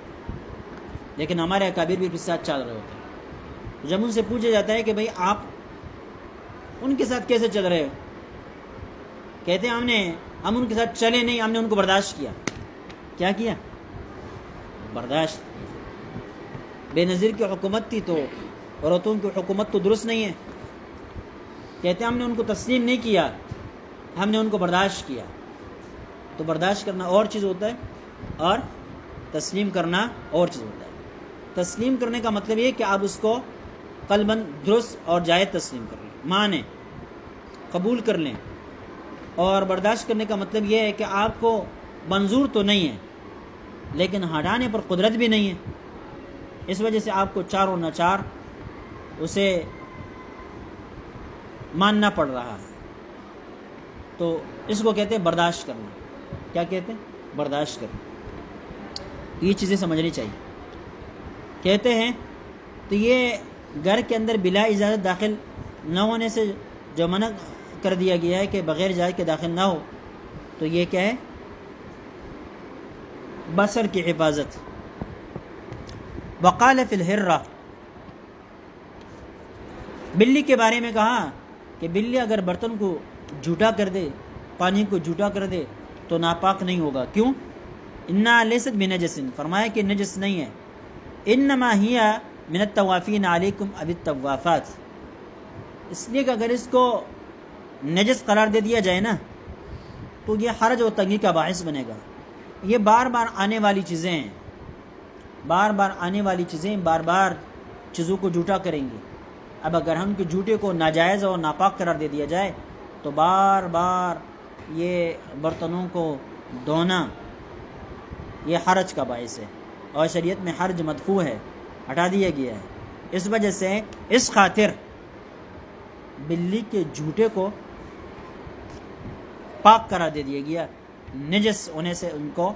لیکن ہمارے اکابر بھی اس کے ساتھ چل رہے ہوتے ہیں، جب ان سے پوچھا جاتا ہے کہ بھائی آپ ان کے ساتھ کیسے چل رہے ہو، کہتے ہیں ہم ان کے ساتھ چلے نہیں، ہم نے ان کو برداشت کیا۔ کیا کیا؟ برداشت۔ بے نظیر کی حکومت تھی تو عورتوں کی حکومت تو درست نہیں ہے، کہتے ہیں ہم نے ان کو تسلیم نہیں کیا، ہم نے ان کو برداشت کیا۔ تو برداشت کرنا اور چیز ہوتا ہے اور تسلیم کرنا اور چیز ہوتا ہے۔ تسلیم کرنے کا مطلب یہ کہ آپ اس کو قلباً درست اور جائز تسلیم کر لیں، مانیں، قبول کر لیں، اور برداشت کرنے کا مطلب یہ ہے کہ آپ کو منظور تو نہیں ہے لیکن ہٹانے پر قدرت بھی نہیں ہے، اس وجہ سے آپ کو چار و ناچار اسے ماننا پڑ رہا ہے، تو اس کو کہتے ہیں برداشت کرنا۔ کیا کہتے ہیں؟ برداشت کرنا۔ یہ چیزیں سمجھنی چاہیے۔ کہتے ہیں تو یہ گھر کے اندر بلا اجازت داخل نہ ہونے سے جو منع کر دیا گیا ہے کہ بغیر اجازت کے داخل نہ ہو، تو یہ کیا ہے؟ بصر کی حفاظت۔ وقال فی الحرہ، بلی کے بارے میں کہا کہ بلی اگر برتن کو جھوٹا کر دے، پانی کو جھوٹا کر دے تو ناپاک نہیں ہوگا۔ کیوں؟ انا لیست بنجس، فرمایا کہ نجس نہیں ہے، انما ہی من الطوافین علیکم اب الطوافات، اس لیے کہ اگر اس کو نجس قرار دے دیا جائے نا تو یہ حرج و تنگی کا باعث بنے گا۔ یہ بار بار آنے والی چیزیں ہیں، بار بار آنے والی چیزیں بار بار چیزوں کو جھوٹا کریں گی۔ اب اگر ہم کے جھوٹے کو ناجائز اور ناپاک قرار دے دیا جائے تو بار بار یہ برتنوں کو دھونا یہ حرج کا باعث ہے، اور شریعت میں حرج مدفوع ہے، ہٹا دیا گیا ہے۔ اس وجہ سے اس خاطر بلی کے جھوٹے کو پاک کرا دے دیا گیا، نجس ہونے سے ان کو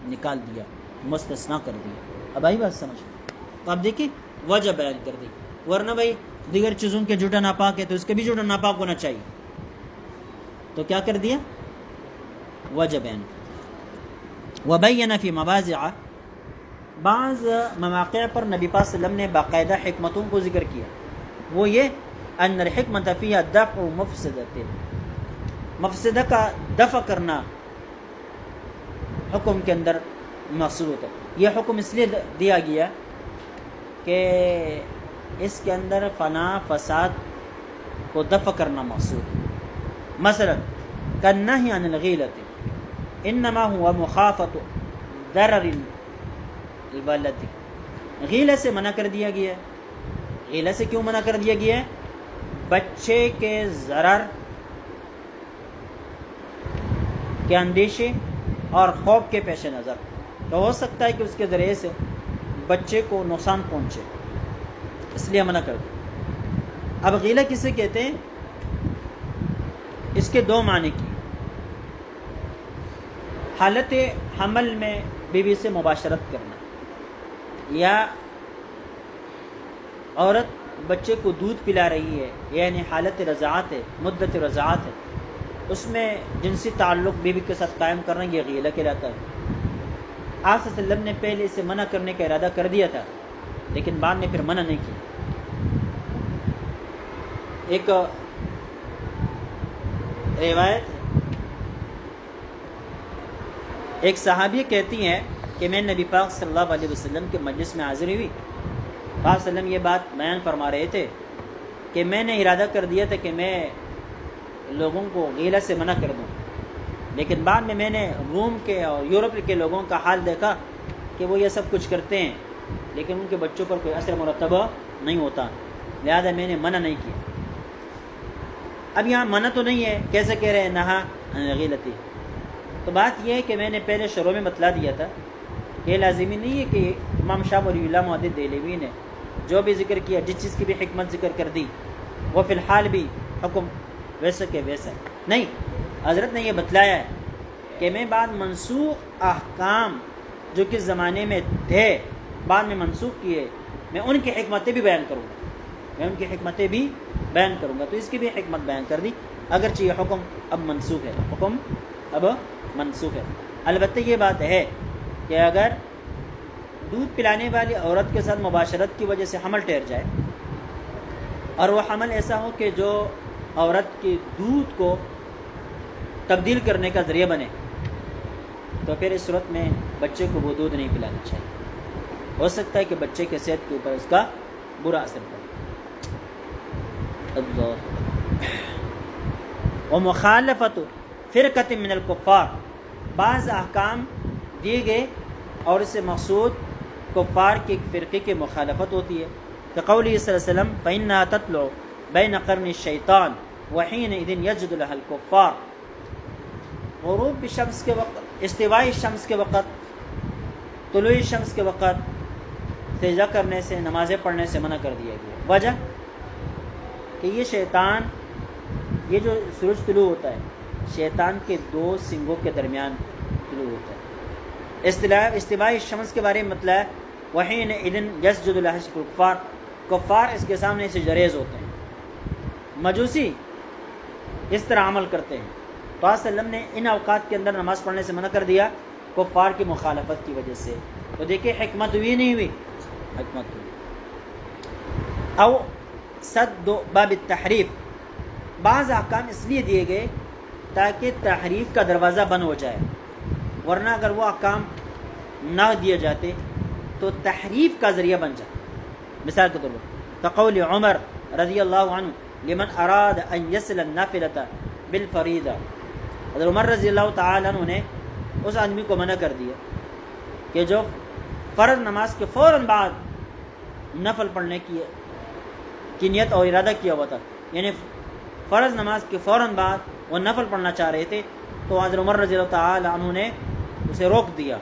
نکال دیا، مستثنا کر دیا۔ اب آئی بات سمجھ؟ تو اب دیکھیں وجہ بیان کر دی، ورنہ بھائی دیگر چیزوں کے جھوٹا ناپاک ہے تو اس کے بھی جھوٹا ناپاک ہونا چاہیے، تو کیا کر دیا؟ وجہ بیان۔ وبین فی مواضع، بعض مواقع پر نبی پاک صلی اللہ علیہ وسلم نے باقاعدہ حکمتوں کو ذکر کیا، وہ یہ ان الحکمت فیہا دفع مفسدۃ، مفسدہ کا دفع کرنا حکم کے اندر مقصود ہوتا ہے۔ یہ حکم اس لیے دیا گیا کہ اس کے اندر فنا فساد کو دفع کرنا مقصود ہے۔ مثلا کالنہی عن الغیلۃ انما ہوا مخافۃ ضرر الولد، غیلہ سے منع کر دیا گیا ہے۔ غیلہ سے کیوں منع کر دیا گیا ہے؟ بچے کے ضرر کے اندیشے اور خوف کے پیش نظر، تو ہو سکتا ہے کہ اس کے ذریعے سے بچے کو نقصان پہنچے، اس لیے منع کر دیا۔ اب غیلہ کسے کہتے ہیں؟ اس کے دو معنی کی، حالت حمل میں بیوی سے مباشرت کرنا، یا عورت بچے کو دودھ پلا رہی ہے، یعنی حالت رضاعت ہے، مدت رضاعت ہے، اس میں جنسی تعلق بیوی کے ساتھ قائم کرنا، یہ غیلہ کہلاتا ہے۔ آپ صلی اللہ علیہ وسلم نے پہلے اسے منع کرنے کا ارادہ کر دیا تھا، لیکن بعد میں پھر منع نہیں کیا۔ ایک روایت ایک صحابی کہتی ہیں کہ میں نبی پاک صلی اللہ علیہ وسلم کے مجلس میں حاضر ہوئی، پاک صلی اللہ علیہ وسلم یہ بات بیان فرما رہے تھے کہ میں نے ارادہ کر دیا تھا کہ میں لوگوں کو غیلہ سے منع کر دوں، لیکن بعد میں نے روم کے اور یورپ کے لوگوں کا حال دیکھا کہ وہ یہ سب کچھ کرتے ہیں لیکن ان کے بچوں پر کوئی اثر مرتب نہیں ہوتا، لہذا میں نے منع نہیں کیا۔ اب یہاں منع تو نہیں ہے، کیسے کہہ رہے ہیں نہا عن الغیلۃ؟ تو بات یہ ہے کہ میں نے پہلے شروع میں بتلا دیا تھا کہ یہ لازمی نہیں ہے کہ امام شاہ ولی اللہ محدث دہلوی نے جو بھی ذکر کیا، جس چیز کی بھی حکمت ذکر کر دی، وہ فی الحال بھی حکم ویسا کہ ویسا نہیں۔ حضرت نے یہ بتلایا ہے کہ میں بعد منسوخ احکام جو کس زمانے میں تھے بعد میں منسوخ کیے، میں ان کی حکمتیں بھی بیان کروں گا، میں ان کی حکمتیں بھی بیان کروں گا، تو اس کی بھی حکمت بیان کر دی، اگرچہ یہ حکم اب منسوخ ہے، حکم اب منسوخ ہے۔ البتہ یہ بات ہے کہ اگر دودھ پلانے والی عورت کے ساتھ مباشرت کی وجہ سے حمل ٹھہر جائے، اور وہ حمل ایسا ہو کہ جو عورت کے دودھ کو تبدیل کرنے کا ذریعہ بنے، تو پھر اس صورت میں بچے کو وہ دودھ نہیں پلانا چاہیے، ہو سکتا ہے کہ بچے کے صحت کے اوپر اس کا برا اثر پڑے۔ ومخالفت فرقۃ من الکفار، بعض احکام دیے گئے اور اس سے مقصود کفار کے ایک فرقے کی مخالفت ہوتی ہے، کہ قولی صلی اللہ علیہ وسلم فإنها تطلع بین قرن الشیطان وحینئذ یسجد لها الکفار، غروب شمس کے وقت، استوائی شمس کے وقت، طلوع شمس کے وقت سجدہ کرنے سے، نمازیں پڑھنے سے منع کر دیا گیا۔ وجہ کہ یہ شیطان، یہ جو سورج طلوع ہوتا ہے شیطان کے دو سنگوں کے درمیان طلوع ہوتا ہے۔ استوائی شمس کے بارے میں مطلب ہے وحینئذ یسجد لها الکفار، کفار اس کے سامنے سجدریز ہوتے ہیں، مجوسی اس طرح عمل کرتے ہیں، تو آپ صلی اللہ علیہ وسلم نے ان اوقات کے اندر نماز پڑھنے سے منع کر دیا کفار کی مخالفت کی وجہ سے۔ تو دیکھیں حکمت ہوئی نہیں ہوئی؟ حکمت ہوئی۔ او سد باب التحریف، بعض احکام اس لیے دیے گئے تاکہ تحریف کا دروازہ بند ہو جائے، ورنہ اگر وہ احکام نہ دیے جاتے تو تحریف کا ذریعہ بن جاتا۔ مثال کے طور پر کقول عمر رضی اللہ عنہ لمن اراد ان یصل النافلۃ بالفریضہ، حضرت عمر رضی اللہ تعالی عنہ نے اس آدمی کو منع کر دیا کہ جو فرض نماز کے فوراً بعد نفل پڑھنے کی نیت اور ارادہ کیا ہوا تھا، یعنی فرض نماز کے فوراً بعد وہ نفل پڑھنا چاہ رہے تھے، تو حضرت عمر رضی اللہ تعالی عنہ نے اسے روک دیا،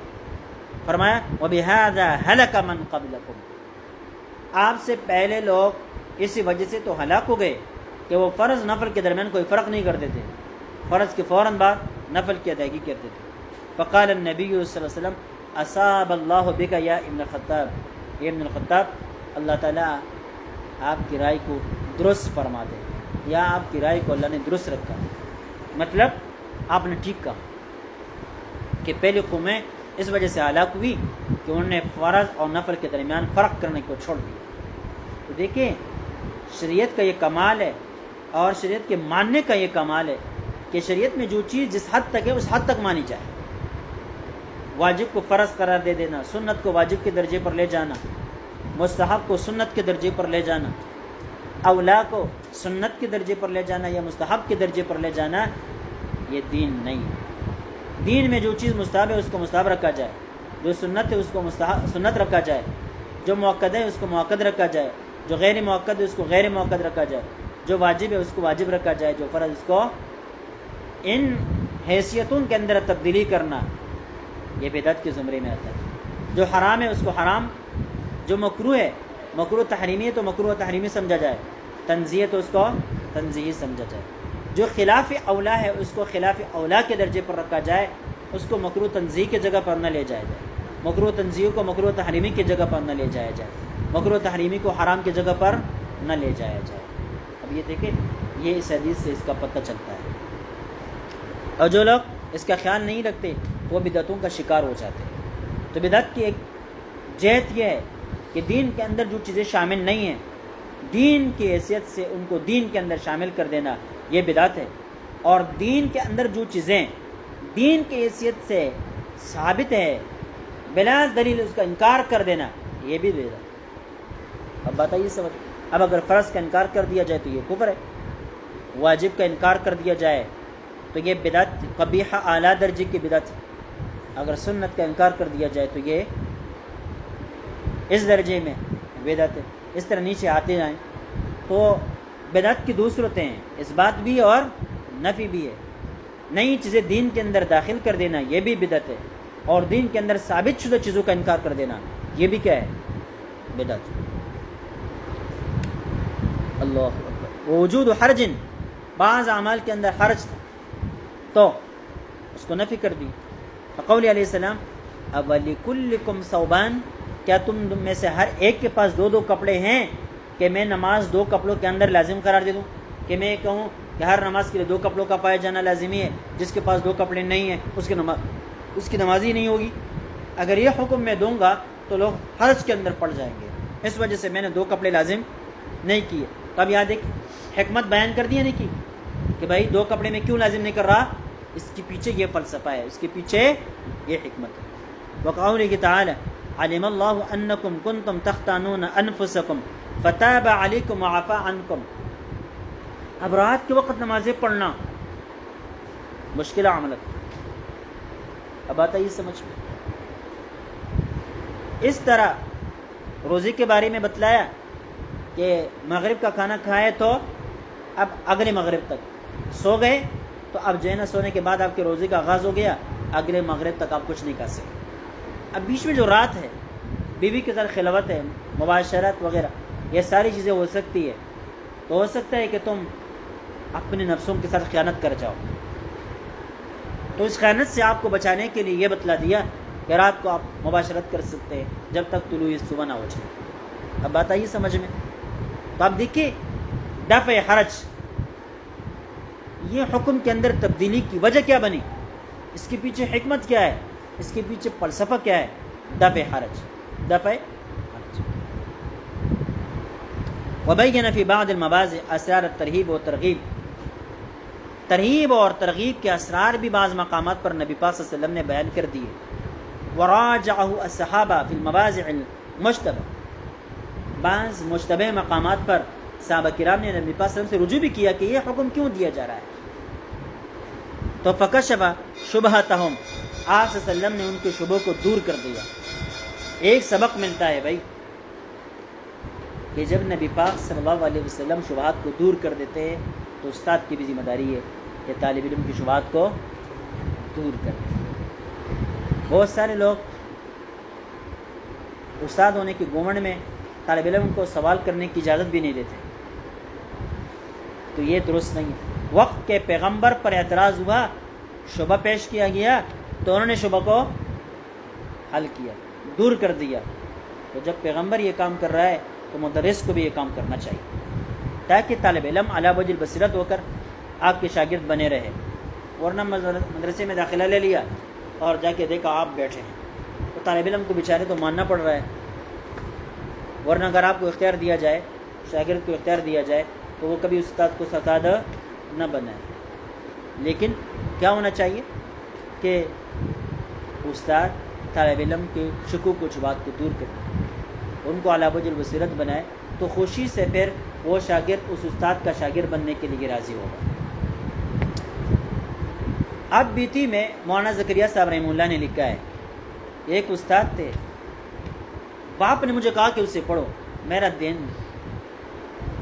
فرمایا وَبِهَذَا هَلَكَ مَنْ قَبْلَكُمْ، آپ سے پہلے لوگ اسی وجہ سے تو ہلاک ہو گئے، کہ وہ فرض نفل کے درمیان کوئی فرق نہیں کرتے تھے، فرض کے فوراً بعد نفل کی ادائیگی کرتے تھے۔ فقال النبی صلی اللہ علیہ وسلم اصاب اللہ بک یا ابن الخطاب، یہ ابن الخطاب اللہ تعالیٰ آپ کی رائے کو درست فرما دے، یا آپ کی رائے کو اللہ نے درست رکھا، مطلب آپ نے ٹھیک کہا کہ پہلی قومیں اس وجہ سے ہلاک ہوئی کہ انہوں نے فرض اور نفل کے درمیان فرق کرنے کو چھوڑ دیا۔ تو دیکھیں شریعت کا یہ کمال ہے، اور شریعت کے ماننے کا یہ کمال ہے کہ شریعت میں جو چیز جس حد تک ہے اس حد تک مانی جائے۔ واجب کو فرض قرار دے دینا، سنت کو واجب کے درجے پر لے جانا، مستحب کو سنت کے درجے پر لے جانا، اولا کو سنت کے درجے پر لے جانا یا مستحب کے درجے پر لے جانا، یہ دین نہیں ہے۔ دین میں جو چیز مستحب ہے اس کو مستحب رکھا جائے، جو سنت ہے اس کو سنت رکھا جائے، جو موقد ہے اس کو موقد رکھا جائے، جو غیر موقد ہے اس کو غیر موقد رکھا جائے، جو واجب ہے اس کو واجب رکھا جائے، جو فرض اس کو۔ ان حیثیتوں کے اندر تبدیلی کرنا یہ بدعت کے زمرے میں آتا ہے۔ جو حرام ہے اس کو حرام، جو مکروہ ہے، مکروہ تحریمی ہے تو مکروہ تحریمی سمجھا جائے، تنزیہ ہے تو اس کو تنزیہی سمجھا جائے، جو خلاف اولا ہے اس کو خلاف اولا کے درجے پر رکھا جائے، اس کو مکروہ تنزیہ کی جگہ پر نہ لے جایا جائے، مکروہ تنزیہ کو مکروہ تحریمی کی جگہ پر نہ لے جایا جائے، مکروہ تحریمی کو حرام کی جگہ پر نہ لے جایا جائے۔ اب یہ دیکھیں یہ اس حدیث سے اس کا پتہ چلتا ہے، اور جو لوگ اس کا خیال نہیں رکھتے وہ بدعتوں کا شکار ہو جاتے ہیں۔ تو بدعت کی ایک جہت یہ ہے کہ دین کے اندر جو چیزیں شامل نہیں ہیں، دین کی حیثیت سے ان کو دین کے اندر شامل کر دینا یہ بدعت ہے، اور دین کے اندر جو چیزیں دین کی حیثیت سے ثابت ہے بلا دلیل اس کا انکار کر دینا یہ بھی بدعت ہے۔ اب بتائیے سمجھ، اب اگر فرض کا انکار کر دیا جائے تو یہ کفر ہے، واجب کا انکار کر دیا جائے تو یہ بدعت قبیحہ اعلیٰ درجے کی بدعت ہے، اگر سنت کا انکار کر دیا جائے تو یہ اس درجے میں بدعت ہے۔ اس طرح نیچے آتے جائیں تو بدعت کی دو صورتیں ہیں، اس بات بھی اور نفی بھی ہے۔ نئی چیزیں دین کے اندر داخل کر دینا یہ بھی بدعت ہے، اور دین کے اندر ثابت شدہ چیزوں کا انکار کر دینا یہ بھی کیا ہے؟ بدعت۔ اللہ اکبر۔ وجود حرج، بعض اعمال کے اندر حرج تھا تو اس کو نفی کر دی۔ قول علیہ السلام اولکلکم ثوبان، کیا تم میں سے ہر ایک کے پاس دو دو کپڑے ہیں کہ میں نماز دو کپڑوں کے اندر لازم قرار دے دوں، کہ میں کہوں کہ ہر نماز کے لیے دو کپڑوں کا پایا جانا لازمی ہے، جس کے پاس دو کپڑے نہیں ہیں اس کی نماز ہی نہیں ہوگی۔ اگر یہ حکم میں دوں گا تو لوگ حرج کے اندر پڑ جائیں گے، اس وجہ سے میں نے دو کپڑے لازم نہیں کیے۔ تو اب یاد ایک حکمت بیان کر دی نہیں کی کہ بھائی دو کپڑے میں کیوں لازم نہیں کر رہا، اس کے پیچھے یہ فلسفہ ہے، اس کے پیچھے یہ حکمت ہے۔ وقوله تعالی علم اللہ انکم کنتم تختانون انفسکم فتاب علیکم وعفا عنکم۔ اب رات کے وقت نمازیں پڑھنا مشکل عمل ہے، اب آتا یہ سمجھ میں۔ اس طرح روزے کے بارے میں بتلایا کہ مغرب کا کھانا کھائے تو اب اگلے مغرب تک سو گئے تو اب جو ہے نا سونے کے بعد آپ کے روزے کا آغاز ہو گیا، اگلے مغرب تک آپ کچھ نہیں کر سکتے۔ اب بیچ میں جو رات ہے بیوی کے ساتھ خلوت ہے، مباشرت وغیرہ، یہ ساری چیزیں ہو سکتی ہے، تو ہو سکتا ہے کہ تم اپنے نفسوں کے ساتھ خیانت کر جاؤ، تو اس خیانت سے آپ کو بچانے کے لیے یہ بتلا دیا کہ رات کو آپ مباشرت کر سکتے ہیں جب تک طلوع صبح نہ ہو جائے۔ اب بات آئی سمجھ میں؟ تو آپ دیکھیے دفع حرج، یہ حکم کے اندر تبدیلی کی وجہ کیا بنی، اس کے پیچھے حکمت کیا ہے، اس کے پیچھے فلسفہ کیا ہے؟ دفع حرج، دفع حرج۔ وبین فی بعض المواضع اسرار الترہیب و ترغیب، ترغیب اور ترغیب کے اسرار بھی بعض مقامات پر نبی پاک صلی اللہ علیہ وسلم نے بیان کر دیے۔ وراجعہ الصحابہ فی المواضع المشتبہ، بعض مشتبہ مقامات پر صحابہ کرام نے نبی پاک صلی اللہ علیہ وسلم سے رجوع بھی کیا کہ یہ حکم کیوں دیا جا رہا ہے، تو فکشف شبہتہم، آپ صلی اللہ علیہ وسلم نے ان کے شبہوں کو دور کر دیا۔ ایک سبق ملتا ہے بھائی کہ جب نبی پاک صلی اللہ علیہ وسلم شبہات کو دور کر دیتے ہیں تو استاد کی بھی ذمہ داری ہے کہ طالب علم کی شبہات کو دور کر دے۔ بہت سارے لوگ استاد ہونے کی گھمنڈ میں طالب علم کو سوال کرنے کی اجازت بھی نہیں دیتے، تو یہ درست نہیں ہے۔ وقت کے پیغمبر پر اعتراض ہوا، شبہ پیش کیا گیا تو انہوں نے شبہ کو حل کیا، دور کر دیا۔ تو جب پیغمبر یہ کام کر رہا ہے تو مدرس کو بھی یہ کام کرنا چاہیے، تاکہ طالب علم علی وجہ البصیرت ہو کر آپ کے شاگرد بنے رہے۔ ورنہ مدرسے میں داخلہ لے لیا اور جا کے دیکھا آپ بیٹھے ہیں تو طالب علم کو بیچارے تو ماننا پڑ رہا ہے۔ ورنہ اگر آپ کو اختیار دیا جائے، شاگرد کو اختیار دیا جائے تو وہ کبھی استاد کو ستاد نہ بنائے۔ لیکن کیا ہونا چاہیے کہ استاد طالب علم کے شکوک و شبہات کو دور کرے، ان کو علی وجہ البصیرت بنائے، تو خوشی سے پھر وہ شاگرد اس استاد کا شاگرد بننے کے لیے راضی ہوگا۔ اب بیتی میں مولانا زکریا صاحب رحمہ اللہ نے لکھا ہے، ایک استاد تھے، باپ نے مجھے کہا کہ اسے پڑھو، میرا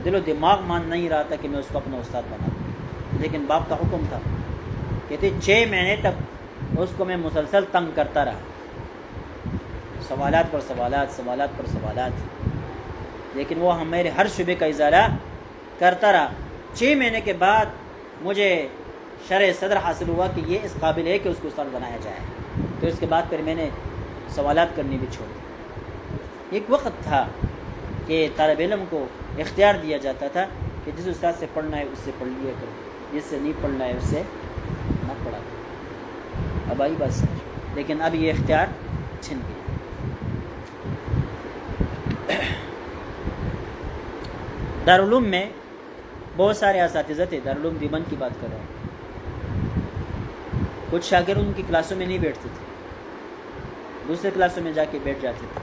دل و دماغ مان نہیں رہا تھا کہ میں اس کو اپنا استاد بنا دوں، لیکن باپ کا حکم تھا۔ کہتے 6 مہینے تک اس کو میں مسلسل تنگ کرتا رہا، سوالات پر سوالات، سوالات پر سوالات، لیکن وہ میرے ہر شبے کا ازالہ کرتا رہا۔ 6 مہینے کے بعد مجھے شرح صدر حاصل ہوا کہ یہ اس قابل ہے کہ اس کو استاد بنایا جائے، تو اس کے بعد پھر میں نے سوالات کرنی بھی چھوڑ دی۔ ایک وقت تھا کہ طالب علم کو اختیار دیا جاتا تھا کہ جس استاد سے پڑھنا ہے اس سے پڑھ لیا کرو، جس سے نہیں پڑھنا ہے اس سے نہ پڑھا کرو۔ اب آئی بات سمجھ، لیکن اب یہ اختیار چھن گیا۔ دارالعلوم میں بہت سارے اساتذہ تھے، دارالعلوم دیوبند کی بات کر رہا ہوں، کچھ شاگرد ان کی کلاسوں میں نہیں بیٹھتے تھے، دوسرے کلاسوں میں جا کے بیٹھ جاتے تھے۔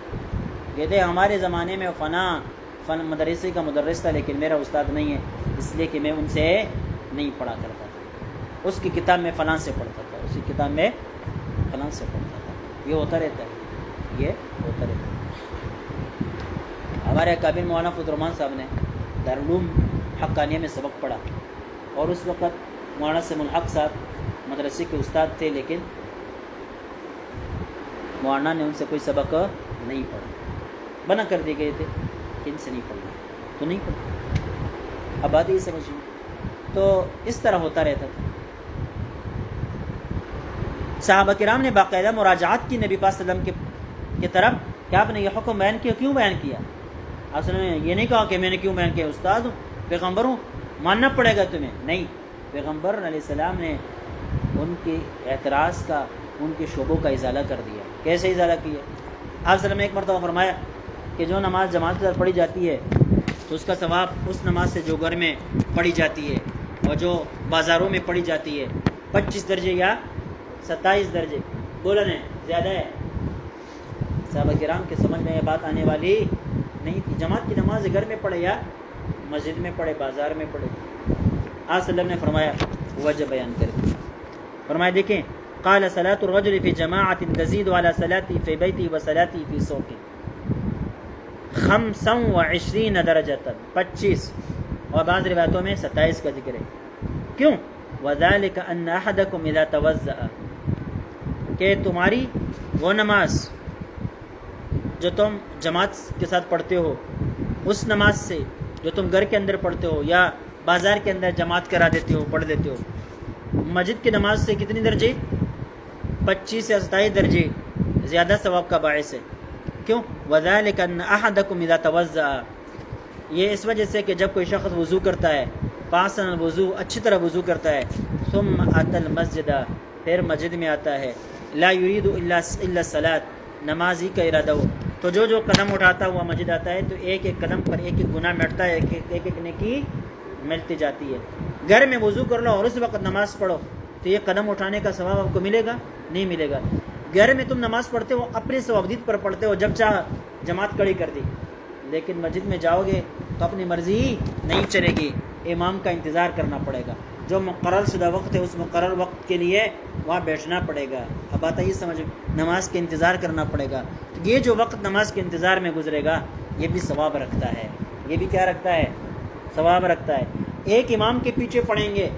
کہتے ہمارے زمانے میں فن مدرسے کا مدرس تھا، لیکن میرا استاد نہیں ہے، اس لیے کہ میں ان سے نہیں پڑھا کرتا تھا، اس کی کتاب میں فلاں سے پڑھتا تھا، اس کی کتاب میں فلاں سے پڑھتا تھا۔ یہ ہوتا رہتا ہے، یہ ہوتا رہتا ہے۔ ہمارے اکابر مولانا فضل الرحمان صاحب نے دارالعلوم حقانیہ میں سبق پڑھا، اور اس وقت مولانا سیم الحق صاحب مدرسے کے استاد تھے، لیکن مولانا نے ان سے کوئی سبق نہیں پڑھا، منع کر دیے گئے تھے کہ ان سے نہیں پڑھنا، تو نہیں پڑھا۔ اب بات یہ سمجھیے، تو اس طرح ہوتا رہتا تھا۔ صحابہ کرام نے باقاعدہ مراجعات کی نبی پاک صلی اللہ علیہ وسلم کی طرف کہ آپ نے یہ حکم بیان کیا، کیوں بیان کیا؟ آپ نے یہ نہیں کہا کہ میں نے کیوں بیان کیا، استاد ہوں، پیغمبر ہوں، ماننا پڑے گا تمہیں، نہیں۔ پیغمبر علیہ السلام نے ان کے اعتراض کا، ان کے شعبوں کا ازالہ کر دیا۔ کیسے ازالہ کیا؟ آپ صلی اللہ نے ایک مرتبہ فرمایا کہ جو نماز جماعت کے ساتھ پڑھی جاتی ہے تو اس کا ثواب اس نماز سے جو گھر میں پڑھی جاتی ہے اور جو بازاروں میں پڑھی جاتی ہے 25 درجے یا 27 درجے، بولا نہیں زیادہ ہے۔ صحابہ کرام کے سمجھ میں یہ بات آنے والی نہیں تھی۔ جماعت کی نماز گھر میں پڑھے یا مسجد میں پڑھے، بازار میں پڑھے، آپ صلی اللہ علیہ وسلم نے فرمایا وجہ بیان کر دی۔ فرمایا دیکھیں، قال صلاة الرجل في جماعة تزيد على صلاته في بيته وصلاته في سوقه 25 درجة، 25، اور بعض روایتوں میں 27 کا ذکر ہے۔ کیوں؟ وذلك ان احدكم اذا توضأ، کہ تمہاری وہ نماز جو تم جماعت کے ساتھ پڑھتے ہو، اس نماز سے جو تم گھر کے اندر پڑھتے ہو یا بازار کے اندر جماعت کرا دیتے ہو، پڑھ دیتے ہو، مسجد کی نماز سے کتنی درجے؟ 25 سے 27 درجے زیادہ ثواب کا باعث ہے۔ کیوں؟ وذلك ان احدكم اذا توضأ، یہ اس وجہ سے کہ جب کوئی شخص وضو کرتا ہے، فاحسن الوضو، اچھی طرح وضو کرتا ہے، ثم اتى المسجد، پھر مسجد میں آتا ہے، لا يريد الا الصلاة، نماز ہی کا ارادہ ہو، تو جو قدم اٹھاتا ہوا مسجد آتا ہے تو ایک ایک قدم پر ایک ایک گناہ مٹتا ہے، ایک ایک نیکی ملتی جاتی ہے۔ گھر میں وضو کر لو اور اس وقت نماز پڑھو تو یہ قدم اٹھانے کا ثواب آپ کو ملے گا؟ نہیں ملے گا۔ گھر میں تم نماز پڑھتے ہو اپنے ثوابدید پر پڑھتے ہو، جب چاہ جماعت کھڑی کر دی، لیکن مسجد میں جاؤ گے تو اپنی مرضی نہیں چلے گی، امام کا انتظار کرنا پڑے گا، جو مقرر شدہ وقت ہے اس مقرر وقت کے لیے وہاں بیٹھنا پڑے گا۔ اب بات یہ سمجھ، نماز کے انتظار کرنا پڑے گا، تو یہ جو وقت نماز کے انتظار میں گزرے گا یہ بھی ثواب رکھتا ہے، یہ بھی کیا رکھتا ہے؟ ثواب رکھتا ہے۔ ایک امام کے پیچھے پڑھیں گے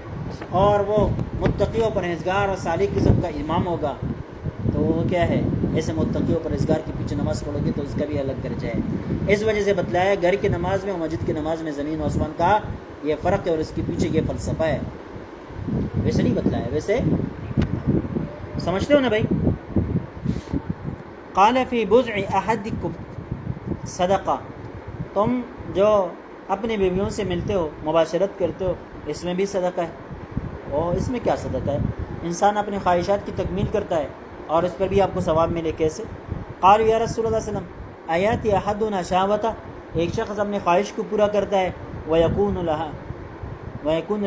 اور وہ متقی و پرہیزگار اور صالح قسم کا امام ہوگا تو وہ کیا ہے؟ ایسے متقی و پرہیزگار کے پیچھے نماز پڑھو گے تو اس کا بھی الگ درجہ ہے۔ اس وجہ سے بتلایا گھر کی نماز میں اور مسجد کی نماز میں زمین و آسمان کا یہ فرق ہے اور اس کے پیچھے یہ فلسفہ ہے. ویسے نہیں بتلایا, ویسے سمجھتے ہو نا بھائی. قال فی بضع احدکم صدقہ, تم جو اپنی بیویوں سے ملتے ہو, مباشرت کرتے ہو, اس میں بھی صدقہ ہے. اور اس میں کیا صدقہ ہے؟ انسان اپنی خواہشات کی تکمیل کرتا ہے اور اس پر بھی آپ کو ثواب ملے. کیسے؟ قالوا یا رسول اللہ صلی اللہ علیہ وسلم آیاتی احدنا شہوتہ, ایک شخص اپنی خواہش کو پورا کرتا ہے, وَيَكُونُ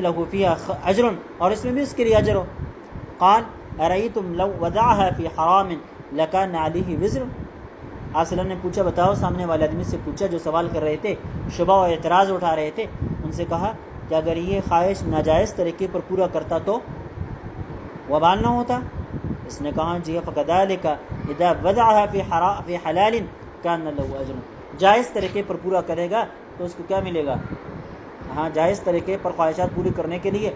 لَهُ فِيهَا اجر, اور اس میں بھی اس کے لیے اجر ہو. قال ارأيتم لو وضعها في حرام لكان عليه وزر. آپ صلی اللہ نے پوچھا, بتاؤ, سامنے والے آدمی سے پوچھا جو سوال کر رہے تھے, شبہ و اعتراض اٹھا رہے تھے, ان سے کہا کہ اگر یہ خواہش ناجائز طریقے پر پورا کرتا تو وبال نہ ہوتا؟ اس نے کہا جی فَكَذَلِكَ اذا وضعها في حلال كان له اجر, جائز طریقے پر پورا کرے گا تو اس کو کیا ملے گا؟ ہاں, جائز طریقے پر خواہشات پوری کرنے کے لیے